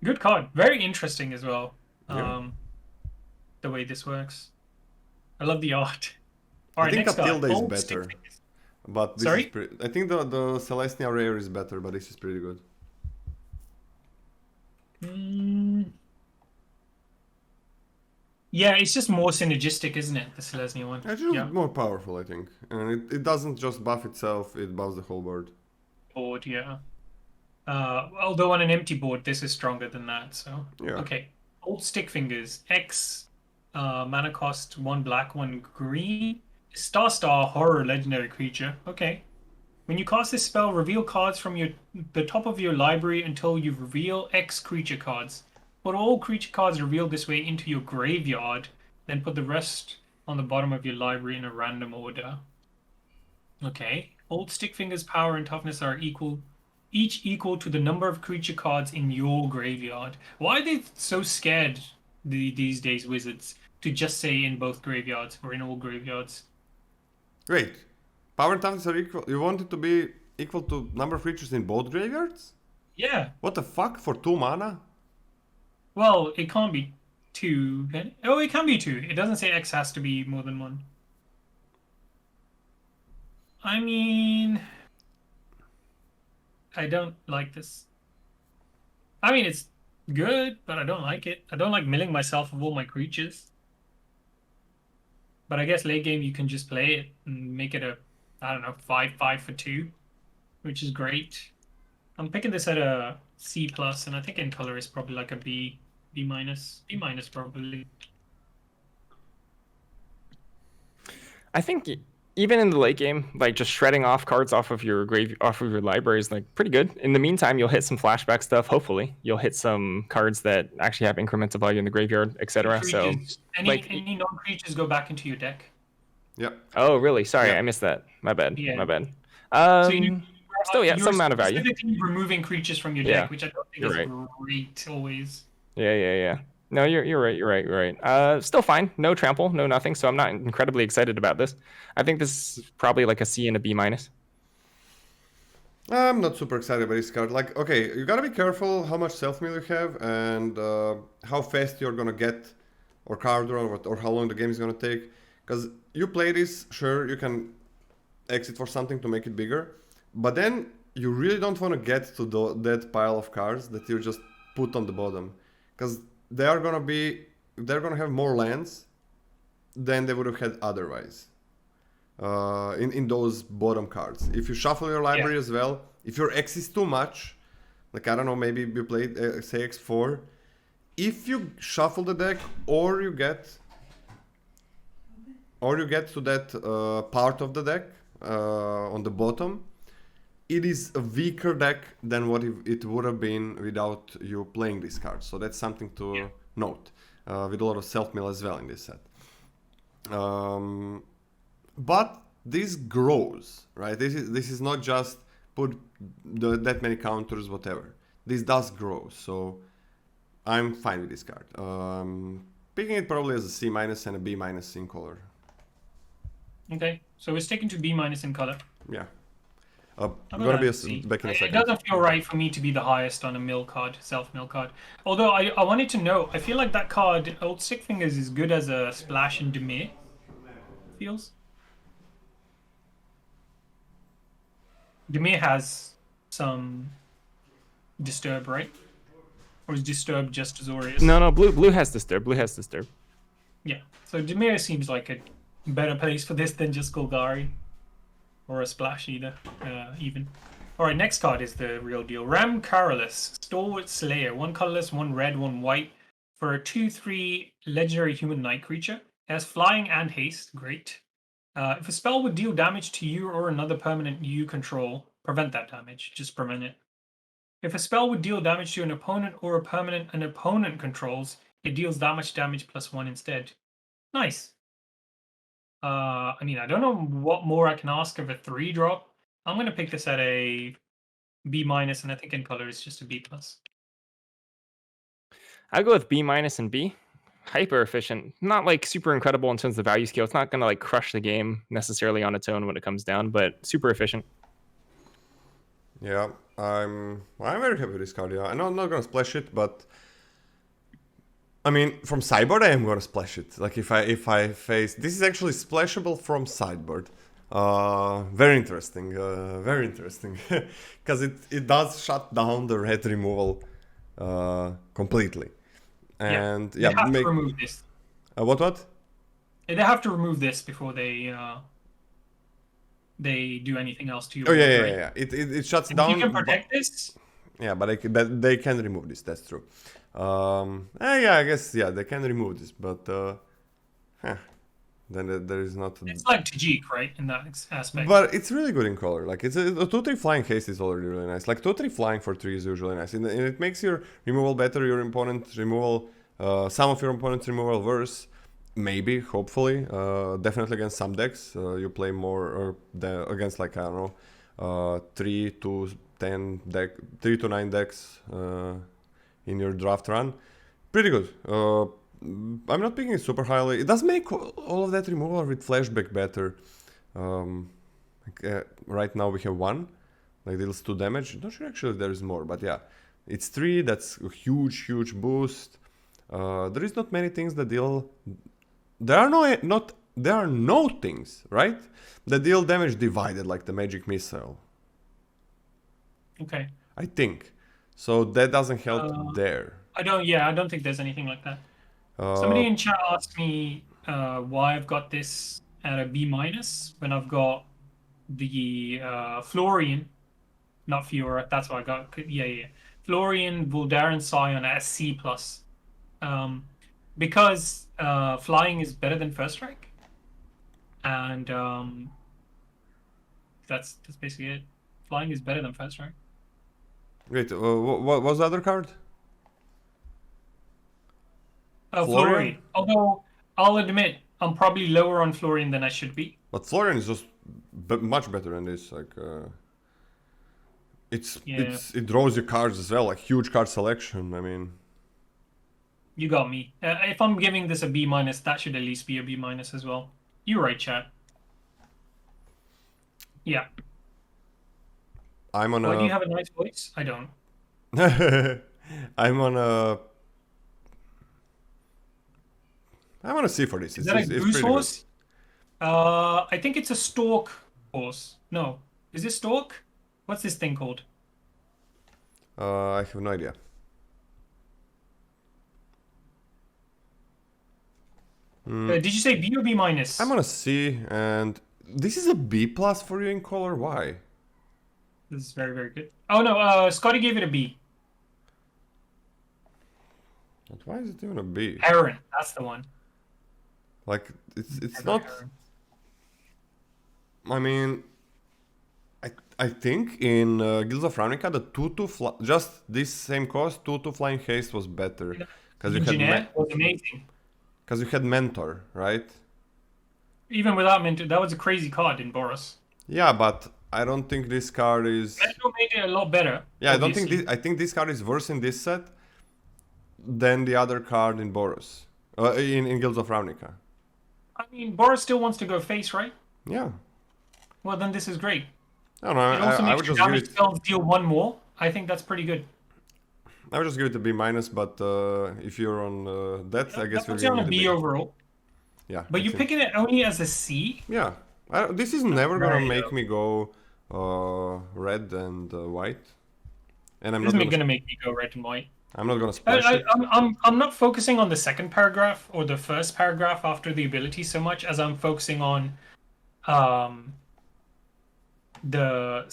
Good card. Very interesting as well. Yeah. The way this works. I love the art. All I right, think next card. Catilda is Old better. Stick. But this Sorry? is I think the Celestial Rare is better, but this is pretty good. Yeah, it's just more synergistic, isn't it? The Selesnya one. It's just Yeah. more powerful, I think. And it doesn't just buff itself, it buffs the whole board. Board, yeah. Although on an empty board, this is stronger than that. So Yeah. okay, old stick fingers. X mana cost 1 black, 1 green. Star horror legendary creature. Okay. When you cast this spell, reveal cards from the top of your library until you reveal X creature cards. Put all creature cards revealed this way into your graveyard, then put the rest on the bottom of your library in a random order. Okay. Old stick fingers' power and toughness are each equal to the number of creature cards in your graveyard. Why are they so scared these days, wizards, to just say in both graveyards or in all graveyards? Wait, power and toughness are equal. You want it to be equal to number of creatures in both graveyards? Yeah. What the fuck for 2 mana? Well, it can't be 2. Oh, it can be 2. It doesn't say X has to be more than 1. I mean, I don't like this. I mean, it's good, but I don't like it. I don't like milling myself of all my creatures. But I guess late game you can just play it and make it a, I don't know, 5/5 for 2, which is great. I'm picking this at a C plus, and I think in color is probably like a B minus probably. I think even in the late game, like just shredding off cards off of your library is like pretty good. In the meantime, you'll hit some flashback stuff. Hopefully, you'll hit some cards that actually have incremental value in the graveyard, etc. So, any non-creatures go back into your deck. Yep. Oh, really? Sorry, Yeah. I missed that. My bad. Yeah. My bad. Still, yeah, some amount of value. Specifically removing creatures from your deck, which I don't think is great always. Yeah. No, you're right. Still fine. No trample, no nothing. So I'm not incredibly excited about this. I think this is probably like a C and a B minus. I'm not super excited about this card. Like, okay, you gotta be careful how much self-mill you have and how fast you're gonna get or card draw or how long the game is gonna take. Because you play this, sure, you can exit for something to make it bigger, but then you really don't want to get to that pile of cards that you just put on the bottom. Because they're gonna have more lands than they would have had otherwise. In those bottom cards. If you shuffle your library as well, if your X is too much, like I don't know, maybe you played say X4, if you shuffle the deck or you get to that part of the deck on the bottom, it is a weaker deck than what it would have been without you playing these cards. So that's something to note, with a lot of self-mill as well in this set. But this grows, right? This is not just put that many counters, whatever. This does grow, so I'm fine with this card. Picking it probably as a C minus and a B minus in color. Okay, so we're sticking to B minus in color. Yeah. Gonna be back in a second. It doesn't feel right for me to be the highest on a mill card, self-mill card. Although I wanted to know, I feel like that card, Old Stick Fingers, is good as a splash in Demir. Feels. Demir has some disturb, right? Or is disturb just Azorius? No, blue has disturb. Yeah, so Demir seems like a better place for this than just Golgari. Or a splash either, even. Alright, next card is the real deal. Ram Carolus, Stalwart Slayer. 1 colorless, 1 red, 1 white. For a 2/3 legendary human knight creature. It has flying and haste, great. If a spell would deal damage to you or another permanent you control, prevent that damage, just prevent it. If a spell would deal damage to an opponent or a permanent an opponent controls, it deals that much damage +1 instead. Nice. I mean, I don't know what more I can ask of a 3-drop. I'm going to pick this at a B minus, and I think in color it's just a B plus. I go with B minus and B. Hyper efficient, not like super incredible in terms of value scale. It's not going to like crush the game necessarily on its own when it comes down, but super efficient. Yeah, I'm very happy with this card. Yeah, I know I'm not gonna splash it, but I mean, from sideboard I am gonna splash it. Like if I face this is actually splashable from sideboard. Very interesting, because it does shut down the red removal completely. And they have to remove this. What? They have to remove this before they do anything else to you. Oh yeah. It shuts down. You can protect this. Yeah, but they can remove this. That's true. Yeah, I guess they can remove this, but then there is not. It's like Tajik, right, in that aspect. But it's really good in color. Like it's a 2/3 flying haste is already really nice. Like 2/3 flying for 3 is usually nice, and it makes your removal better. Your opponent removal, some of your opponent's removal worse. Maybe, hopefully, definitely against some decks, you play more against like I don't know, 3 to 10 deck, 3 to 9 decks in your draft run. Pretty good. I'm not picking it super highly. It does make all of that removal with flashback better. Right now we have 1, like deals 2 damage. Not sure actually if there is more, but yeah, it's 3. That's a huge boost. There is not many things that deal. There are no things, right, that deal damage divided like the magic missile. Okay. I think so. That doesn't help there. I don't think there's anything like that. Somebody in chat asked me why I've got this at a B- when I've got the Florian, not Fiora. That's what I got. Yeah. Florian, Voldaren, Scion at C+. Because flying is better than first strike, and that's basically it. Flying is better than first strike. Wait, what was the other card? Florian. Although I'll admit I'm probably lower on Florian than I should be. But Florian is just much better than this. Like, it draws you cards as well, like huge card selection. I mean, you got me. If I'm giving this a B-, that should at least be a B- as well. You're right, chat. Yeah. I'm on Why do you have a nice voice? I don't. I'm on a C for this. Is that a goose horse? I think it's a stork horse. No. Is it stork? What's this thing called? I have no idea. Did you say B or B-? I'm on a C, and this is a B+ for you in color. Why? This is very, very good. Oh no, Scotty gave it a B. But why is it even a B? Heron, that's the one. Like it's not. Heron. I mean, I think in Guilds of Ravnica the 2/2 just this same cost 2/2 flying haste was better because was amazing. Because you had Mentor, right? Even without Mentor, that was a crazy card in Boros. Yeah, but I don't think this card is. Mentor made it a lot better. Yeah, obviously. I don't think this. I think this card is worse in this set than the other card in Boros, in Guilds of Ravnica. I mean, Boros still wants to go face, right? Yeah. Well, then this is great. I don't know. It also makes your damage spells deal 1 more. I think that's pretty good. I would just give it a B-, but if you're on that, I guess you're giving it a B overall. Yeah. But you're picking it only as a C? Yeah. This is never gonna make me go red and white. And I'm not gonna make me go red and white. I'm not gonna splash it. I'm not focusing on the second paragraph or the first paragraph after the ability so much as I'm focusing on the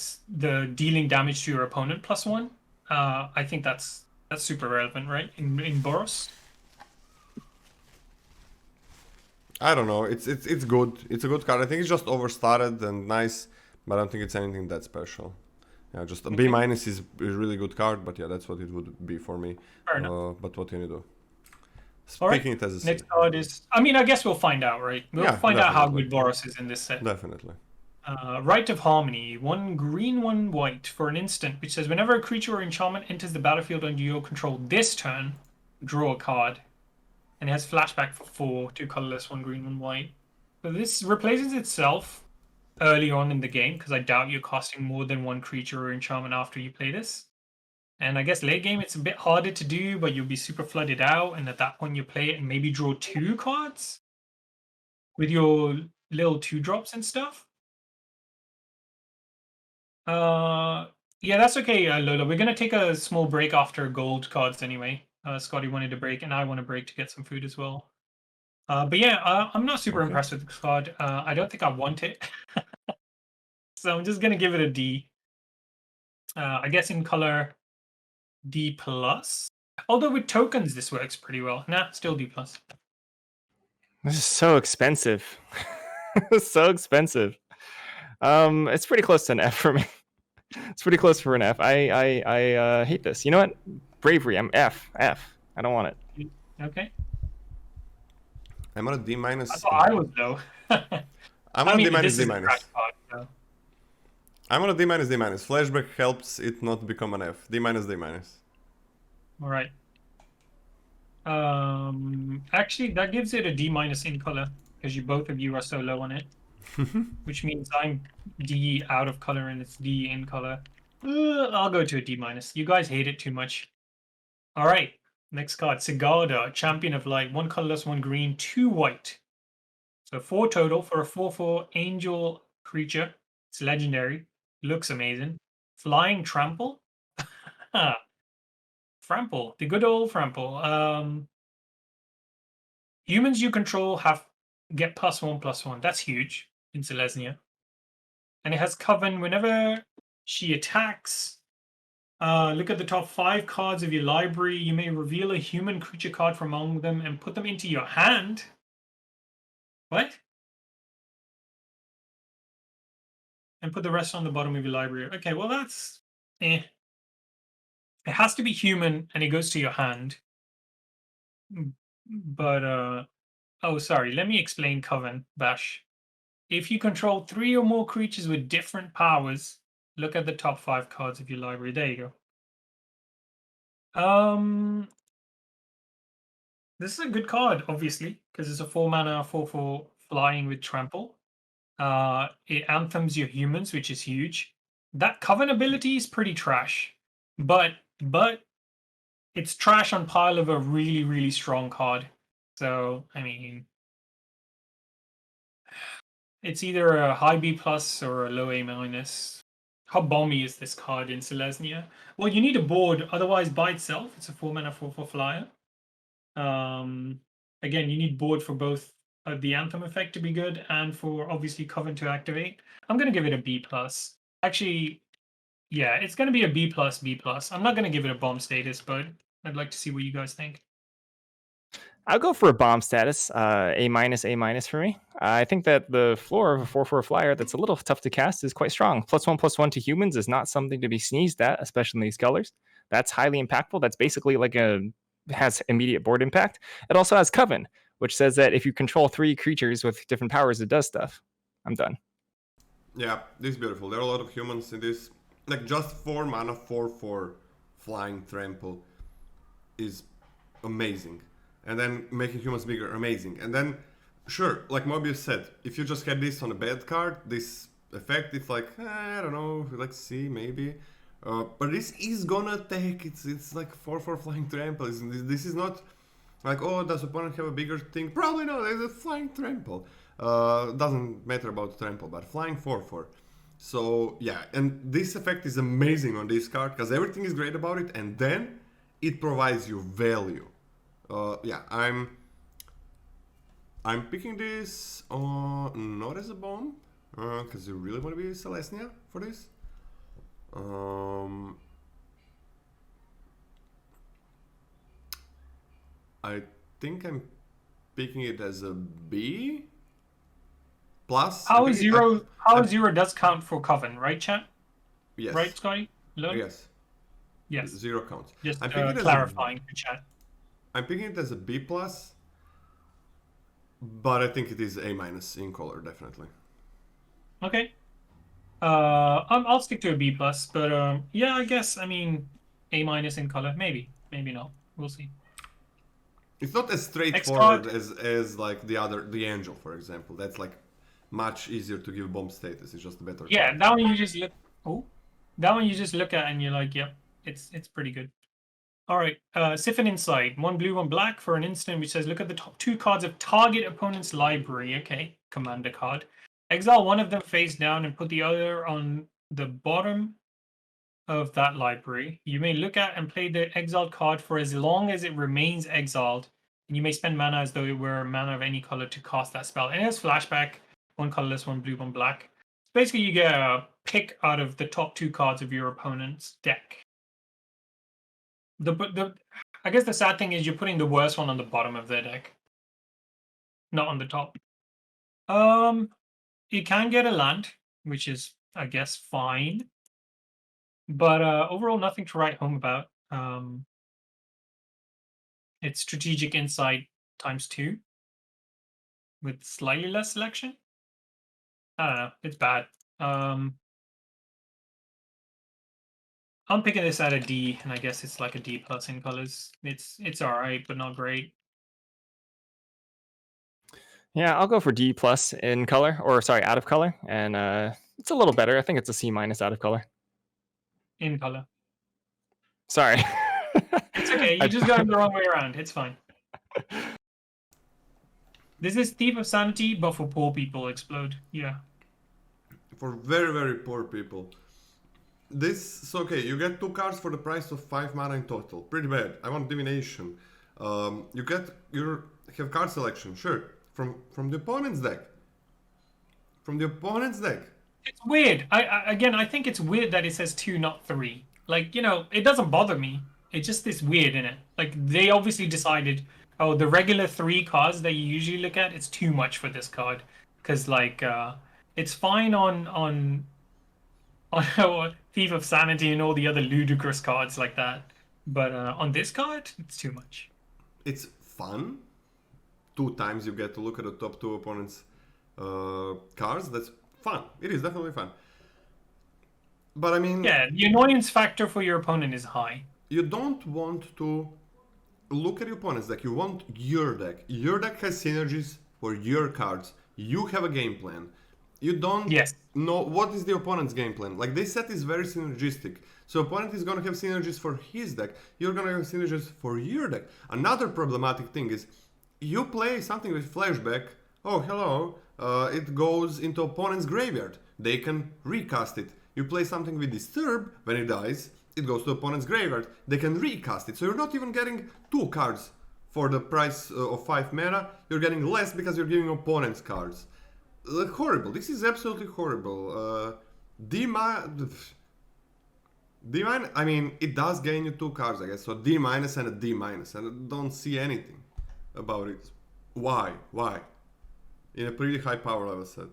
dealing damage to your opponent +1. I think that's super relevant, right? In Boros. I don't know. It's good. It's a good card. I think it's just overstarted and nice, but I don't think it's anything that special. Yeah, just a B- is a really good card, but yeah, that's what it would be for me. Fair enough. But what can you do? Speaking it as a C. Next card is. I mean, I guess we'll find out, right? We'll find out how good Boros is in this set. Definitely. Rite of Harmony, 1 green, 1 white for an instant, which says whenever a creature or enchantment enters the battlefield under your control this turn, draw a card. And it has flashback for 4, 2 colorless, 1 green, 1 white. So this replaces itself early on in the game, because I doubt you're casting more than 1 creature or enchantment after you play this. And I guess late game it's a bit harder to do, but you'll be super flooded out, and at that point you play it and maybe draw 2 cards with your little 2-drops and stuff. Yeah, that's okay, Lola. We're gonna take a small break after gold cards anyway. Scotty wanted to break, and I want to break to get some food as well. But yeah, I'm not super impressed with this card. I don't think I want it. So I'm just gonna give it a D. I guess in color, D plus. Although with tokens this works pretty well. Nah, still D plus. This is so expensive. So expensive. It's pretty close to an F for me. It's pretty close for an F. I hate this. You know what? Bravery. I'm F. F. I don't want it. Okay. I'm on a D minus. That's what I was though. I'm on a D minus, this D is a minus. crack card, so. I'm on a D minus, D minus. Flashback helps it not become an F. D minus, D minus. All right. Actually, that gives it a D minus in color because both of you are so low on it, which means I'm D out of color and it's D in color. I'll go to a D minus. You guys hate it too much. All right. Next card, Sigarda, Champion of Light. 1 colorless, 1 green, 2 white. So 4 total for a 4/4 angel creature. It's legendary. Looks amazing. Flying Trample. Frample, the good old Frample. Humans you control get +1/+1. That's huge in Selesnya. And it has Coven whenever she attacks. Look at the top 5 cards of your library. You may reveal a human creature card from among them and put them into your hand. What? And put the rest on the bottom of your library. Okay, well that's eh. It has to be human and it goes to your hand. But oh sorry, let me explain Coven, Bash. If you control 3 or more creatures with different powers, look at the top 5 cards of your library. There you go. This is a good card, obviously, because it's a 4 mana 4/4 flying with trample. It anthems your humans, which is huge. That Coven ability is pretty trash, but it's trash on pile of a really, really strong card. So, I mean, it's either a high B plus or a low A minus. How bomby is this card in Selesnya? Well, you need a board, otherwise by itself, it's a 4 mana 4/4 flyer. Again, you need board for both the Anthem effect to be good and for obviously Coven to activate. I'm going to give it a B plus. Actually, yeah, it's going to be a B plus, B plus. I'm not going to give it a bomb status, but I'd like to see what you guys think. I'll go for a bomb status, A minus, A minus for me. I think that the floor of a 4/4 flyer that's a little tough to cast is quite strong. +1/+1 to humans is not something to be sneezed at, especially in these colors. That's highly impactful. That's basically like has immediate board impact. It also has Coven, which says that if you control 3 creatures with different powers, it does stuff. I'm done. Yeah, this is beautiful. There are a lot of humans in this. Like just 4 mana 4/4 flying trample is amazing. And then making humans bigger, amazing. And then, sure, like Mobieus said, if you just had this on a bad card, this effect, it's like, I don't know, let's see, maybe. But this is gonna take, it's like 4/4 flying trample. This is not like, oh, does opponent have a bigger thing? Probably not, there's a flying trample. Doesn't matter about trample, but flying 4/4. So, yeah, and this effect is amazing on this card, because everything is great about it, and then it provides you value. Yeah, I'm picking this not as a bomb, because you really want to be Selesnya for this. I think I'm picking it as a B plus. How zero does count for Coven, right, chat? Yes. Right, Scotty? Hello? Yes. Yes. 0 counts. Just I'm picking it clarifying for chat. I'm picking it as a B plus, but I think it is A minus in color, definitely. Okay. I'll stick to a B plus, but yeah, I guess I mean A minus in color, maybe not. We'll see. It's not as straightforward as like the angel, for example. That's like much easier to give bomb status. It's just a better. Yeah, card. that one you just look. Oh, that one you just look at and you're like, yep, it's pretty good. All right, Siphon Insight, 1 blue, 1 black for an instant, which says look at the top 2 cards of target opponent's library. Okay, commander card. Exile one of them face down and put the other on the bottom of that library. You may look at and play the exiled card for as long as it remains exiled, and you may spend mana as though it were mana of any color to cast that spell. And it has flashback, 1 colorless, 1 blue, 1 black. So basically, you get a pick out of the top 2 cards of your opponent's deck. I guess the sad thing is you're putting the worst one on the bottom of their deck, not on the top. You can get a land, which is, I guess, fine. But overall, nothing to write home about. It's strategic insight ×2 with slightly less selection. I don't know. It's bad. I'm picking this at a D, and I guess it's like a D+ in colors. It's all right, but not great. Yeah, I'll go for D+ in color, or sorry, out of color, and it's a little better. I think it's a C- out of color. In color. Sorry. It's okay. You just got it the wrong way around. It's fine. This is Thief of Sanity, but for poor people, Explode. Yeah. For very, very poor people. So okay, you get 2 cards for the price of 5 mana in total. Pretty bad. I want divination. You have card selection, sure. From the opponent's deck. From the opponent's deck. It's weird. I think it's weird that it says 2, not 3. Like, it doesn't bother me. It's just this weird in it. Like, they obviously decided, oh, the regular 3 cards that you usually look at, it's too much for this card. Because, like, it's fine on Thief of Sanity and all the other ludicrous cards like that. But on this card, it's too much. It's fun. 2 times you get to look at the top 2 opponents' cards. That's fun. It is definitely fun. But I mean... Yeah, the annoyance factor for your opponent is high. You don't want to look at your opponent's deck. You want your deck. Your deck has synergies for your cards. You have a game plan. You don't know what is the opponent's game plan. Like, this set is very synergistic. So opponent is going to have synergies for his deck. You're going to have synergies for your deck. Another problematic thing is, you play something with Flashback. Oh, hello. It goes into opponent's graveyard. They can recast it. You play something with Disturb. When it dies, it goes to opponent's graveyard. They can recast it. So you're not even getting 2 cards for the price of 5 mana. You're getting less because you're giving opponent's cards. Horrible. This is absolutely horrible. D-, I mean, it does gain you 2 cards, I guess. So D- and a D-, and I don't see anything about it. Why? In a pretty high power level set.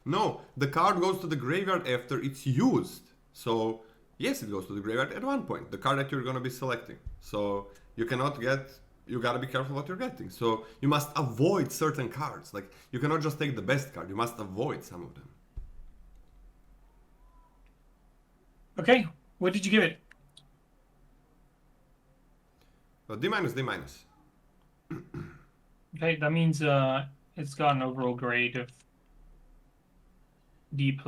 No, the card goes to the graveyard after it's used. So, yes, it goes to the graveyard at one point. The card that you're gonna be selecting. So, you gotta be careful what you're getting. So, you must avoid certain cards. Like, you cannot just take the best card. You must avoid some of them. Okay, what did you give it? D-, D-. Okay, that means it's got an overall grade of D+.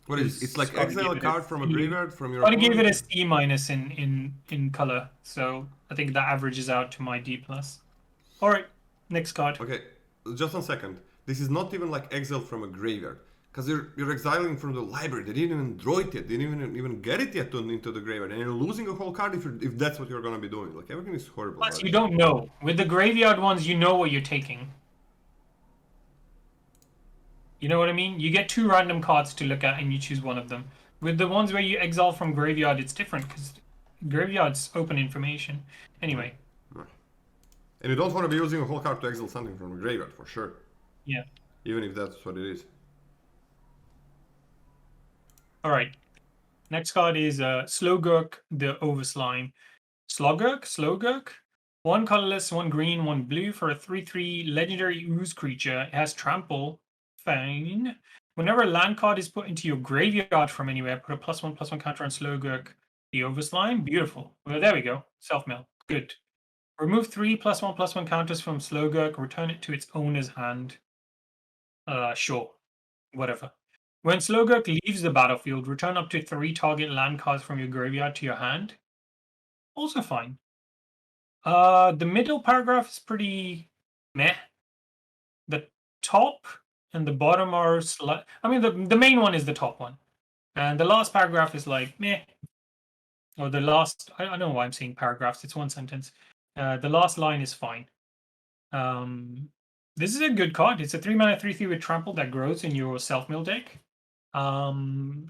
What is it? It's like exile a card from a graveyard from your opponent. I gave it a C- in color, so I think that averages out to my D+. All right, next card. Okay, just 1 second. This is not even like exile from a graveyard, because you're exiling from the library. They didn't even draw it yet. They didn't even get it yet into the graveyard, and you're losing a whole card if that's what you're gonna be doing. Like, everything is horrible. Plus, you don't know. With the graveyard ones, you know what you're taking. You know what I mean? You get 2 random cards to look at, and you choose one of them. With the ones where you exile from graveyard, it's different because graveyard's open information. Anyway. And you don't want to be using a whole card to exile something from a graveyard, for sure. Yeah. Even if that's what it is. Alright. Next card is Slogurk the Overslime. Slogurk? 1 colorless, 1 green, 1 blue for a 3/3 legendary ooze creature. It has trample. Fine. Whenever a land card is put into your graveyard from anywhere, put a +1/+1 counter on Slogurk the Overslime. Beautiful. Well, there we go. Self-mill. Good. Remove 3 +1/+1 counters from Slogurk. Return it to its owner's hand. Sure. Whatever. When Slogurk leaves the battlefield, return up to 3 target land cards from your graveyard to your hand. Also fine. The middle paragraph is pretty meh. The top and the bottom are I mean, the main one is the top one. And the last paragraph is like, meh. Or the last, I don't know why I'm saying paragraphs. It's 1 sentence. The last line is fine. This is a good card. It's a 3-mana 3/3 with trample that grows in your self-mill deck.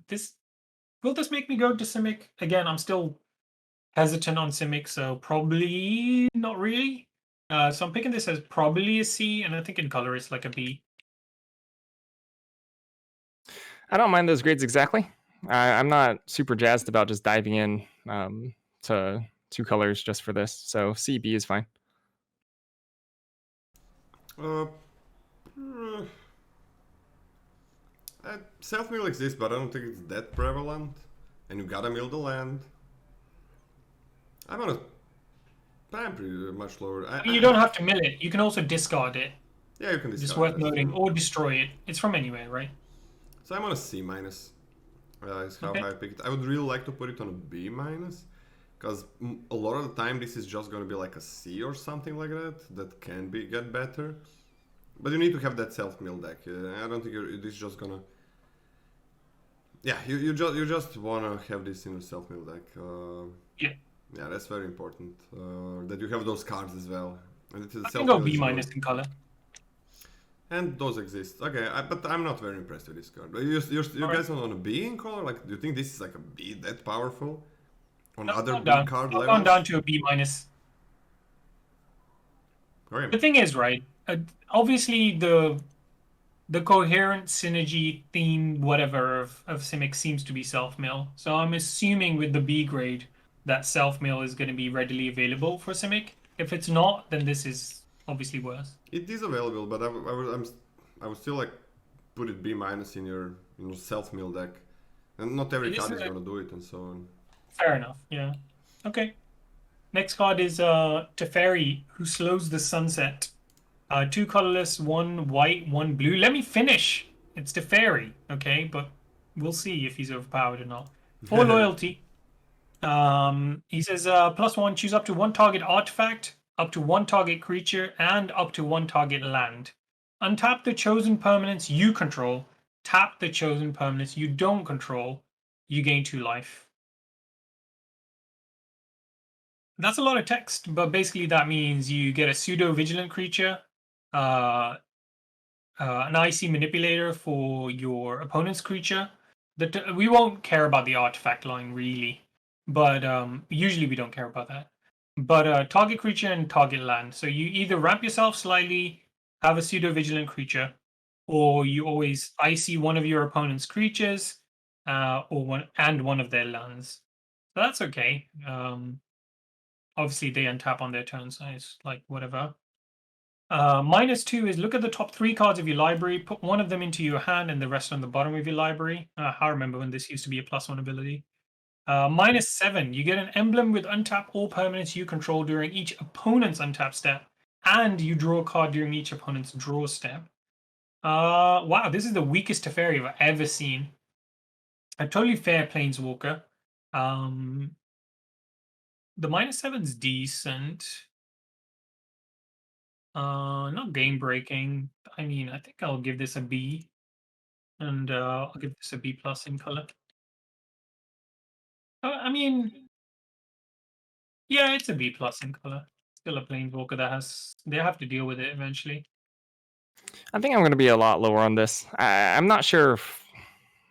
This Will this make me go to Simic? Again, I'm still hesitant on Simic, so probably not really. So I'm picking this as probably a C, and I think in color it's like a B. I don't mind those grades exactly. I'm not super jazzed about just diving in to 2 colors just for this. So C, B is fine. Self-mill exists, but I don't think it's that prevalent. And you gotta mill the land. I'm pretty much lower. You don't have to mill it. You can also discard it. Yeah, you can discard Just worth it, noting, true. or destroy it. It's from anywhere, right? So I'm on a C minus. Is how Okay. high I picked it. I would really like to put it on a B minus, because a lot of the time this is just gonna be like a C or something like that. That can get better, but you need to have that self-mill deck. I don't think this is just gonna. Yeah, you just wanna have this in your self-mill deck. Yeah. Yeah, that's very important. That you have those cards as well. And it is I can go self-mill B is minus good. in color. And those exist. Okay, but I'm not very impressed with this card. You guys on a B in color? Like, do you think this is like a B that powerful? On other I've big card gone levels? down to a B minus. Okay. The thing is, right? Obviously, the coherent synergy theme, whatever of Simic seems to be self-mill. So I'm assuming with the B grade that self-mill is going to be readily available for Simic. If it's not, then this is obviously worse. It is available, but I would still like put it B minus in your self-mill deck. And not every It is card is a- gonna do it and so on. Fair enough. Yeah. Okay. Next card is Teferi, who slows the sunset. 2 colorless, 1 white, 1 blue. Let me finish. It's Teferi, okay, but we'll see if he's overpowered or not. 4 loyalty. He says +1, choose up to 1 target artifact, up to 1 target creature, and up to 1 target land. Untap the chosen permanents you control. Tap the chosen permanents you don't control. You gain 2 life. That's a lot of text, but basically that means you get a pseudo-vigilant creature, an icy manipulator for your opponent's creature. We won't care about the artifact line really, but usually we don't care about that. But target creature and target land. So you either ramp yourself slightly, have a pseudo-vigilant creature, or you always icy one of your opponent's creatures, or one of their lands. So that's okay. Obviously, they untap on their turn, so it's like whatever. -2 is look at the top 3 cards of your library, put one of them into your hand and the rest on the bottom of your library. I remember when this used to be a +1 ability. -7, you get an emblem with untap all permanents you control during each opponent's untap step, and you draw a card during each opponent's draw step. Wow, this is the weakest Teferi I've ever seen. A totally fair Planeswalker. The -7's decent. Not game breaking. I mean, I think I'll give this a B, and I'll give this a B plus in color. I mean, yeah, it's a B plus in color. Still a planeswalker they have to deal with it eventually. I think I'm going to be a lot lower on this. I'm not sure if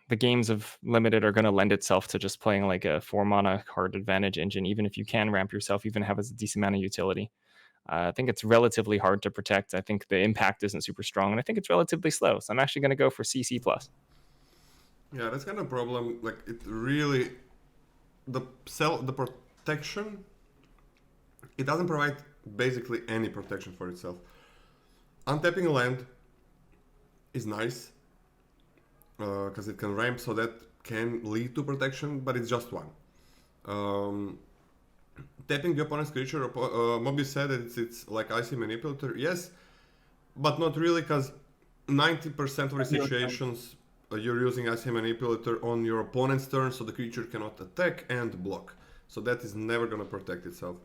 the games of Limited are going to lend itself to just playing like a 4-mana card advantage engine, even if you can ramp yourself, even have a decent amount of utility. I think it's relatively hard to protect. I think the impact isn't super strong, and I think it's relatively slow. So I'm actually going to go for CC+. Yeah, that's kind of a problem. Like, it really... The protection... It doesn't provide basically any protection for itself. Untapping a land is nice, because it can ramp, so that can lead to protection, but it's just one. Tapping the opponent's creature, Mobieus said that it's like Icy Manipulator, yes, but not really, because 90% of the situations you're using Icy Manipulator on your opponent's turn, so the creature cannot attack and block. So that is never going to protect itself.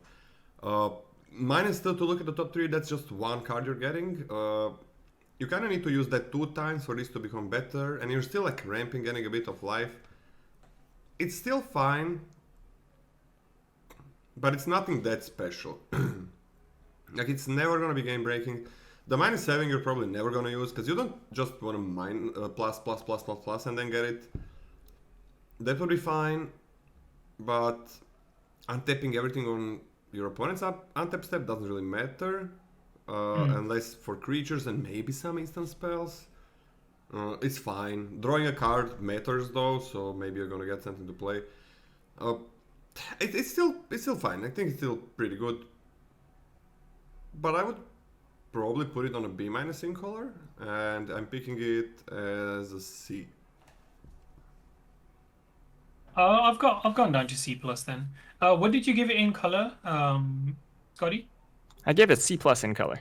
-2 to look at the top 3, that's just one card you're getting. You kind of need to use that 2 times for this to become better, and you're still like ramping, getting a bit of life. It's still fine, but it's nothing that special. Like, it's never gonna be game breaking. The -7 you're probably never gonna use, because you don't just want to mine plus and then get it. That would be fine, but untapping everything on your opponent's untap step doesn't really matter, unless for creatures and maybe some instant spells. It's fine. Drawing a card matters though, so maybe you're gonna get something to play. It's still fine. I think it's still pretty good, but I would probably put it on a B- in color, and I'm picking it as a C. I've gone down to C plus then. What did you give it in color, Scotty? I give it C+ in color.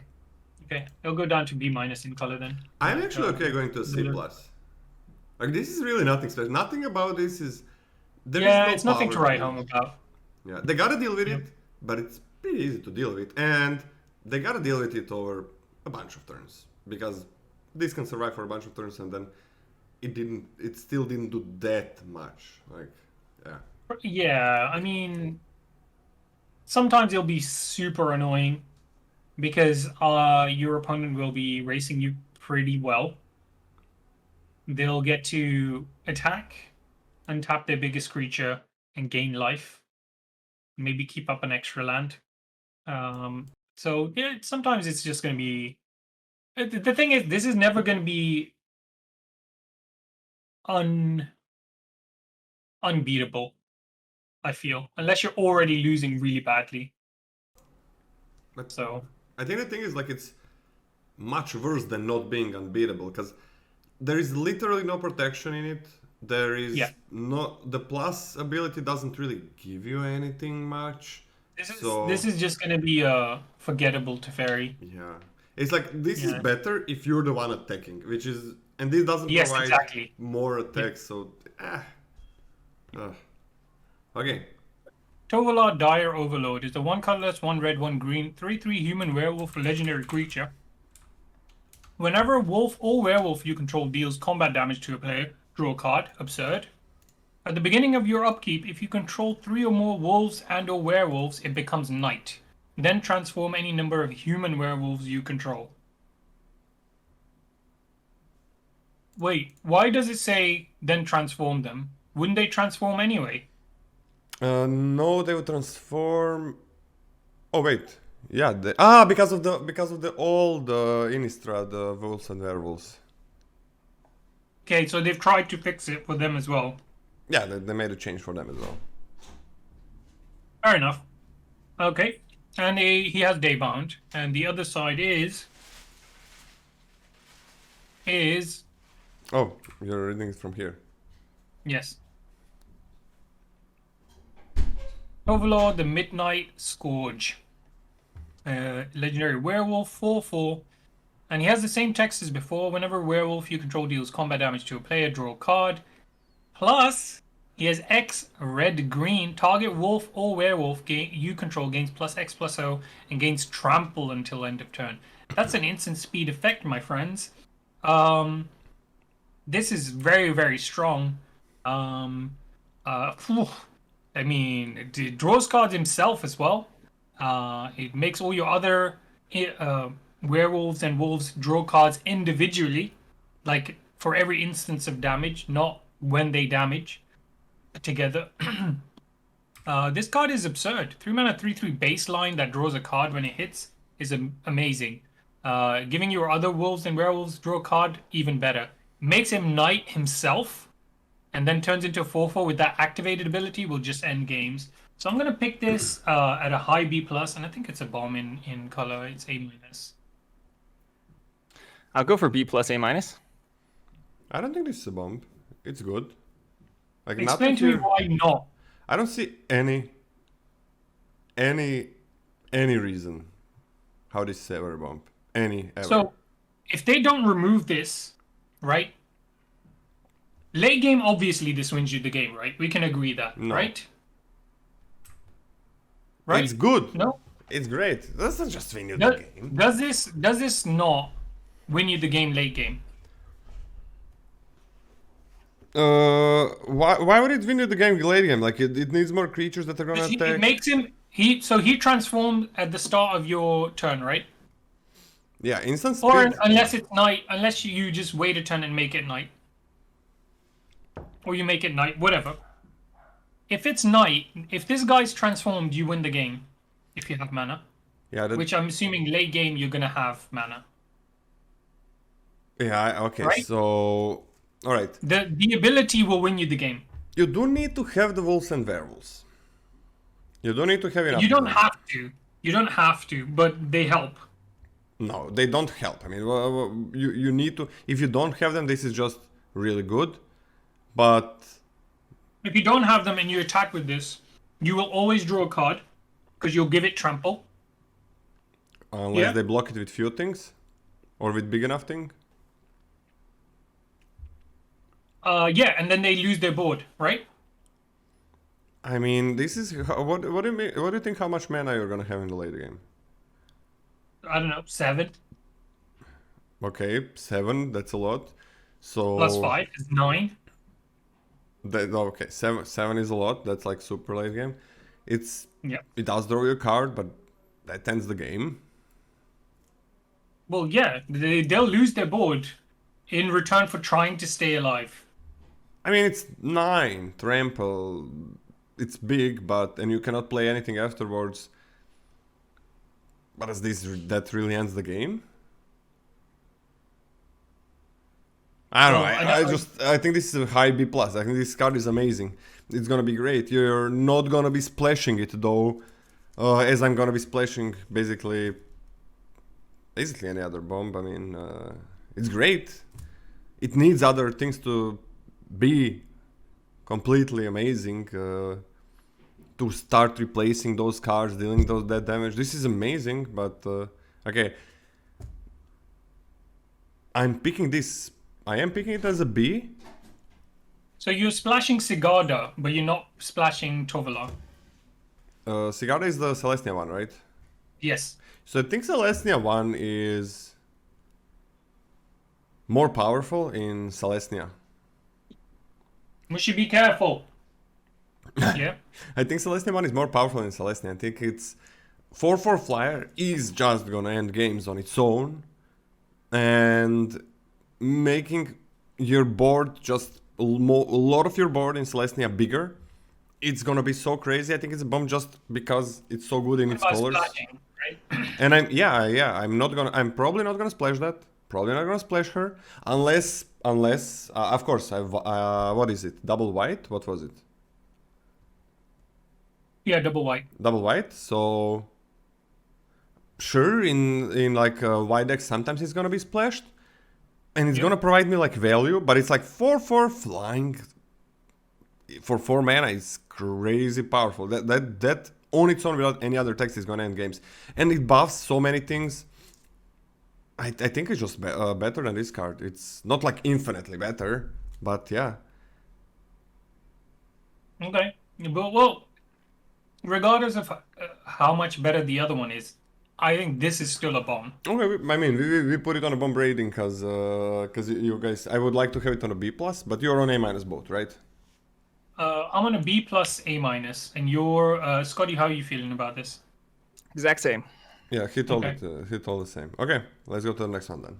Okay, it'll go down to B- in color then. I'm actually okay going to a C+. Like, this is really nothing special. Nothing about this is... There is Yeah, no it's nothing to power write it. home about. Yeah, they gotta deal with Yep. it, but it's pretty easy to deal with. And they gotta deal with it over a bunch of turns. Because this can survive for a bunch of turns and then it still didn't do that much. Like, yeah. Yeah, I mean, sometimes it'll be super annoying because your opponent will be racing you pretty well. They'll get to attack, untap their biggest creature, and gain life. Maybe keep up an extra land. So yeah, sometimes it's just going to be. The thing is, this is never going to be unbeatable. I feel, unless you're already losing really badly. But So I think the thing is, like, it's much worse than not being unbeatable, because there is literally no protection in it. There is Yeah. no... The plus ability doesn't really give you anything much. this is just going to be forgettable to Fairy. Yeah. It's like, this is Yeah. better if you're the one attacking, which is... And this doesn't Yes, provide exactly. more attacks, so... Okay. Tovolar Dire Overload is a 1 colorless, 1 red, 1 green, 3/3 human werewolf legendary creature. Whenever a wolf or werewolf you control deals combat damage to a player, draw a card. Absurd. At the beginning of your upkeep, if you control 3 or more wolves and or werewolves, it becomes night. Then transform any number of human werewolves you control. Wait, why does it say then transform them? Wouldn't they transform anyway? No, they would transform... Oh, wait. Yeah, because of the old Innistrad wolves and werewolves. Okay, so they've tried to fix it for them as well. Yeah, they made a change for them as well. Fair enough. Okay, and he has Daybound, and the other side is Oh, you're reading it from here. yes. Overlord, the Midnight Scourge. Legendary werewolf, 4/4. And he has the same text as before. Whenever a werewolf you control deals combat damage to a player, draw a card. Plus, he has X red green. Target wolf or werewolf you control gains +X/+O and gains trample until end of turn. That's an instant speed effect, my friends. This is very, very strong. I mean, it draws cards himself as well. It makes all your other werewolves and wolves draw cards individually, like for every instance of damage, not when they damage together. This card is absurd. 3 mana, 3/3 baseline that draws a card when it hits is amazing. Giving your other wolves and werewolves draw a card, even better. Makes him knight himself, and then turns into a 4/4 with that activated ability will just end games. So I'm going to pick this at a high B+, and I think it's a bomb in color. It's A-. I'll go for B+, A-. I don't think this is a bomb. It's good. Like, Explain to me why not. I don't see any reason how this is ever a bomb. Ever. So, if they don't remove this, right? Late game, obviously, this wins you the game, right? We can agree that, No. right? Right? It's good. No? It's great. That doesn't just win you the game. Does this not win you the game late game? Why would it win you the game late game? Like, it needs more creatures that are gonna attack. It makes him he transformed at the start of your turn, right? Yeah, instant speed. Or unless it's night, unless you just wait a turn and make it night. Or you make it night, whatever. if it's night, if this guy's transformed, you win the game. If you have mana. Yeah, Which I'm assuming late game you're gonna have mana. yeah, okay, Right? so... Alright. The ability will win you the game. You do need to have the wolves and werewolves. You do need to have enough. You don't of them. have to. You don't have to, but they help. No, they don't help. I mean, you need to... If you don't have them, this is just really good. But... If you don't have them and you attack with this, you will always draw a card, because you'll give it trample. Unless they block it with few things. Or with big enough thing. Yeah, and then they lose their board, right? I mean, this is... What do you mean, what do you think how much mana you're gonna have in the late game? I don't know, 7. Okay, 7, that's a lot. So... Plus 5 is 9. Okay, 7 is a lot. That's like super late game. It's... Yeah. It does draw you a card, but that ends the game. Well, yeah, they'll lose their board in return for trying to stay alive. I mean, it's 9, trample, it's big, but... And you cannot play anything afterwards. But is this... That really ends the game? I don't know, I think this is a high B+. I think this card is amazing. It's gonna be great. You're not gonna be splashing it, though. As I'm gonna be splashing basically any other bomb. I mean, it's great. It needs other things to be completely amazing. To start replacing those cards, dealing that damage. This is amazing, but okay. I am picking it as a B. So you're splashing Sigarda, but you're not splashing Tovola. Sigarda is the Celestia one, right? Yes. So I think Celestia one is more powerful in Celestia. We should be careful. Yeah. I think Celestia one is more powerful in Celestia. I think it's 4/4 flyer is just gonna end games on its own, and making your board just a lot of your board in Celestia bigger. It's gonna be so crazy. I think it's a bomb just because it's so good in its colors. Splashing, right? And I'm probably not gonna splash that. Probably not gonna splash her unless of course I've what is it? Double white? What was it? Yeah, double white. Double white. So sure, in like white deck sometimes it's gonna be splashed, and it's gonna provide me like value, but it's like 4/4 flying for 4 mana is crazy powerful. That on its own without any other text is gonna end games, and it buffs so many things. I think it's just better than this card. It's not like infinitely better, but yeah. Okay. But, well, regardless of how much better the other one is, I think this is still a bomb. Okay, I mean, we put it on a bomb rating because you guys... I would like to have it on a B+, but you're on A- both, right? I'm on a B+, A-, and you're... Scotty, how are you feeling about this? Exact same. Yeah, he told the same. Okay, let's go to the next one then.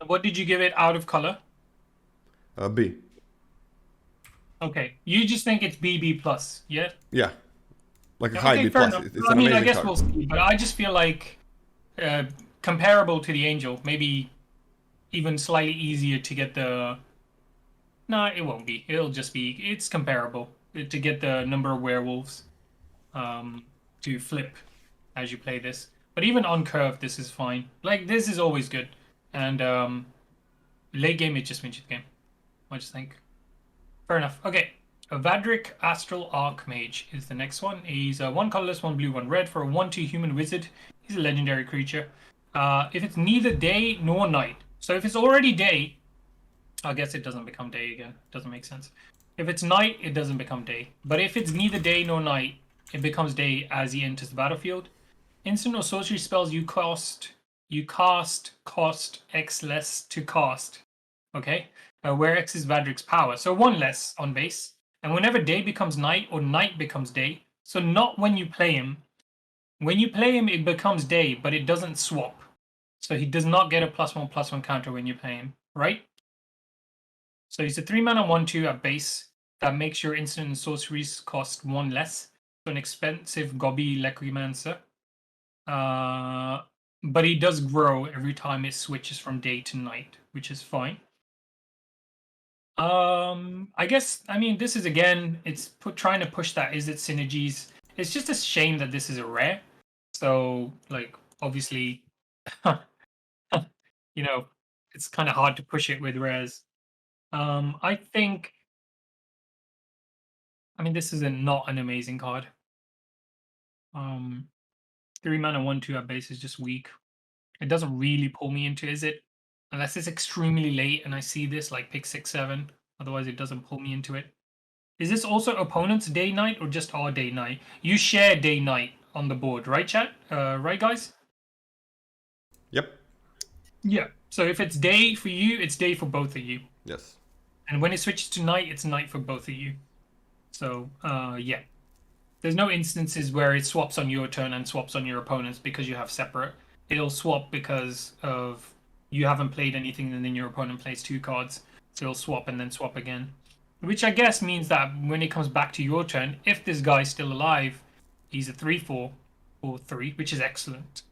What did you give it out of color? B. Okay, you just think it's B+, yeah? Yeah, like a high okay, B+. fair enough. It's an I amazing guess card. we'll see, but I just feel like comparable to the Angel, maybe even slightly easier to get the... No, it won't be. It'll just be... It's comparable to get the number of werewolves to flip as you play this. But even on curve, this is fine. Like, this is always good. And late game, it just wins you the game. I just think. Fair enough. Okay. A Vadric Astral Archmage is the next one. He's 1 colorless, 1 blue, 1 red for a 1/2 human wizard. He's a legendary creature. If it's neither day nor night. So if it's already day, I guess it doesn't become day again. Doesn't make sense. If it's night, it doesn't become day. But if it's neither day nor night, it becomes day as he enters the battlefield. Instant or sorcery spells you cast cost X less to cast. Okay? Where X is Vadric's power. So 1 less on base. And whenever day becomes night or night becomes day. So not when you play him. When you play him, it becomes day, but it doesn't swap. So he does not get a +1/+1 counter when you play him. Right? So he's a 3 mana 1/2 at base. that makes your instant and sorceries cost 1 less. So an expensive Gobby Lecrimancer. But he does grow every time it switches from day to night, which is fine. I guess, I mean, this is again, it's trying to push that is it synergies. It's just a shame that this is a rare. So, like, obviously, you know, it's kind of hard to push it with rares. I think, I mean, this is not an amazing card. 3 mana 1/2 at base is just weak. It doesn't really pull me into, is it? Unless it's extremely late and I see this, like pick 6/7. Otherwise, it doesn't pull me into it. Is this also opponent's day night or just our day night? You share day night on the board, right, chat? Right, guys? Yep. Yeah. So if it's day for you, it's day for both of you. Yes. And when it switches to night, it's night for both of you. So, yeah. There's no instances where it swaps on your turn and swaps on your opponent's because you have separate. It'll swap because of you haven't played anything and then your opponent plays 2 cards. So it'll swap and then swap again. Which I guess means that when it comes back to your turn, if this guy's still alive, he's a 3/4 or 3, which is excellent.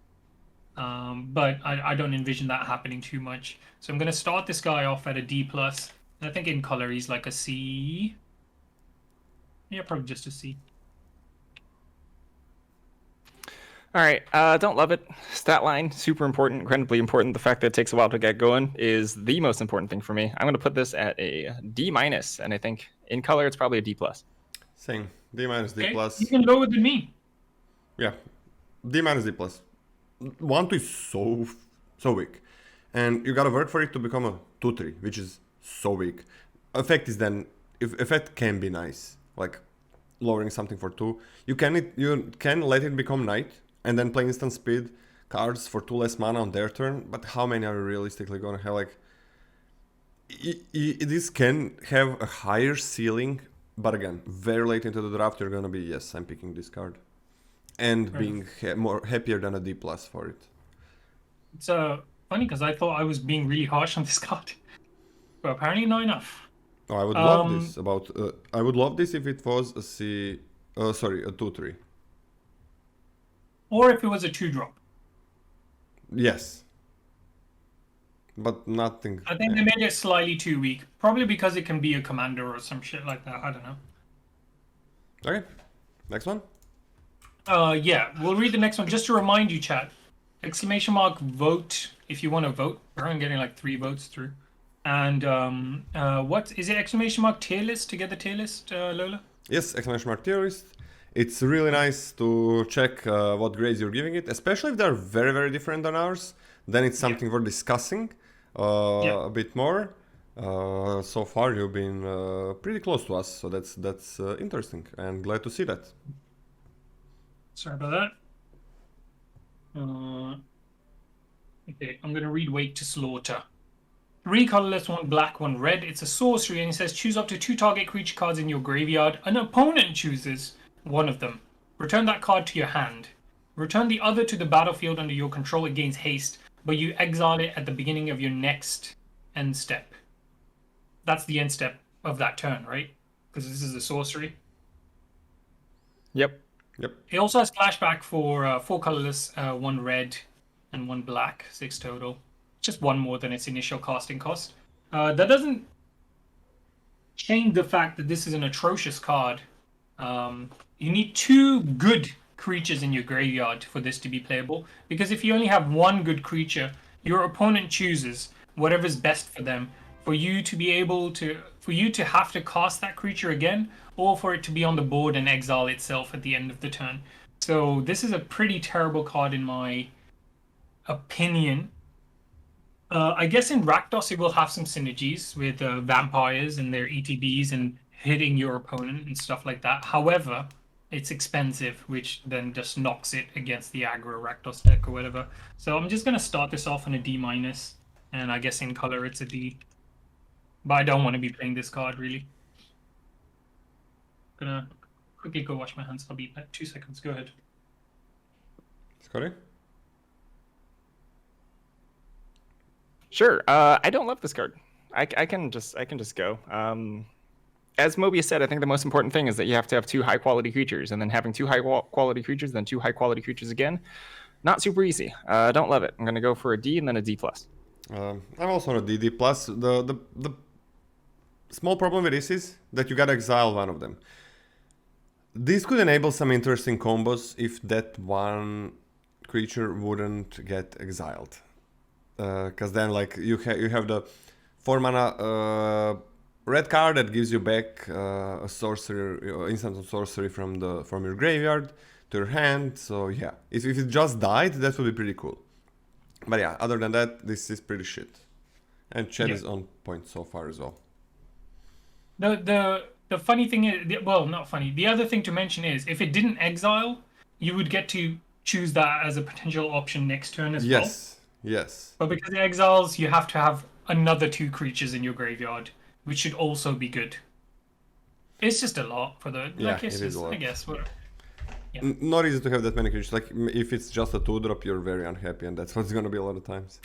But I don't envision that happening too much. So I'm going to start this guy off at a D+. And I think in color he's like a C. Yeah, probably just a C. All right, don't love it. Stat line, super important, incredibly important. The fact that it takes a while to get going is the most important thing for me. I'm going to put this at a D-, and I think in color it's probably a D+. Same. D-, D+. Okay. Even lower than me. Yeah. D-, D+. 1/2 is so weak. And you gotta work for it to become a 2/3, which is so weak. Effect can be nice. Like lowering something for 2. You can let it become night and then play instant speed cards for 2 less mana on their turn, but how many are you realistically gonna have? Like, this can have a higher ceiling, but again, very late into the draft, you're gonna be, yes, I'm picking this card. And being more happier than a D+ for it. It's funny because I thought I was being really harsh on this card. But apparently not enough. Oh, I would love this. I would love this if it was a C. Sorry, a 2/3. Or if it was a 2-drop. Yes. But nothing. I think they made it slightly too weak. Probably because it can be a commander or some shit like that. I don't know. Okay. Next one. Yeah, we'll read the next one. Just to remind you, chat. Exclamation mark vote if you want to vote. I'm getting like 3 votes through. And what is it? Exclamation mark tier list to get the tier list, Lola? Yes, exclamation mark tier list. It's really nice to check what grades you're giving it, especially if they're very, very different than ours. Then it's something we're discussing a bit more. So far, you've been pretty close to us, so that's interesting, and glad to see that. Sorry about that. Okay, I'm gonna read Wake to Slaughter. 3 colorless, 1 black, 1 red. It's a sorcery, and it says choose up to 2 target creature cards in your graveyard. An opponent chooses one of them. Return that card to your hand. Return the other to the battlefield under your control. It gains haste, but you exile it at the beginning of your next end step. That's the end step of that turn, right? Because this is a sorcery. Yep. It also has flashback for 4 colorless, 1 red, and 1 black, 6 total. Just 1 more than its initial casting cost. That doesn't change the fact that this is an atrocious card. You need 2 good creatures in your graveyard for this to be playable. Because if you only have 1 good creature, your opponent chooses whatever's best for them. For you to be able to, for you to have to cast that creature again, or for it to be on the board and exile itself at the end of the turn. So this is a pretty terrible card in my opinion. I guess in Rakdos it will have some synergies with vampires and their ETBs and hitting your opponent and stuff like that. However, it's expensive, which then just knocks it against the aggro Rakdos deck or whatever. So I'm just going to start this off on a D-, and I guess in color it's a D. But I don't want to be playing this card, really. Gonna quickly go wash my hands. I'll be back 2 seconds. Go ahead. Scotty? Sure. I don't love this card. I can just go. as Mobius said, I think the most important thing is that you have to have 2 high-quality creatures, and then having 2 high-quality creatures, then 2 high-quality creatures again. Not super easy. Don't love it. I'm going to go for a D and then a D+. I'm also on a DD+. The small problem with this is that you gotta exile one of them. This could enable some interesting combos if that one creature wouldn't get exiled. Because then like you have the 4 mana red card that gives you back a sorcery, instant sorcery from your graveyard to your hand. So yeah, if it just died, that would be pretty cool. But yeah, other than that, this is pretty shit. And Chad is on point so far as well. The funny thing is, well, not funny. The other thing to mention is, if it didn't exile, you would get to choose that as a potential option next turn as well. Yes. But because it exiles, you have to have another 2 creatures in your graveyard, which should also be good. It's just a lot for the... Yeah, like, it is a lot. I guess. Not easy to have that many creatures. Like, if it's just a 2-drop, you're very unhappy, and that's what's gonna be a lot of times.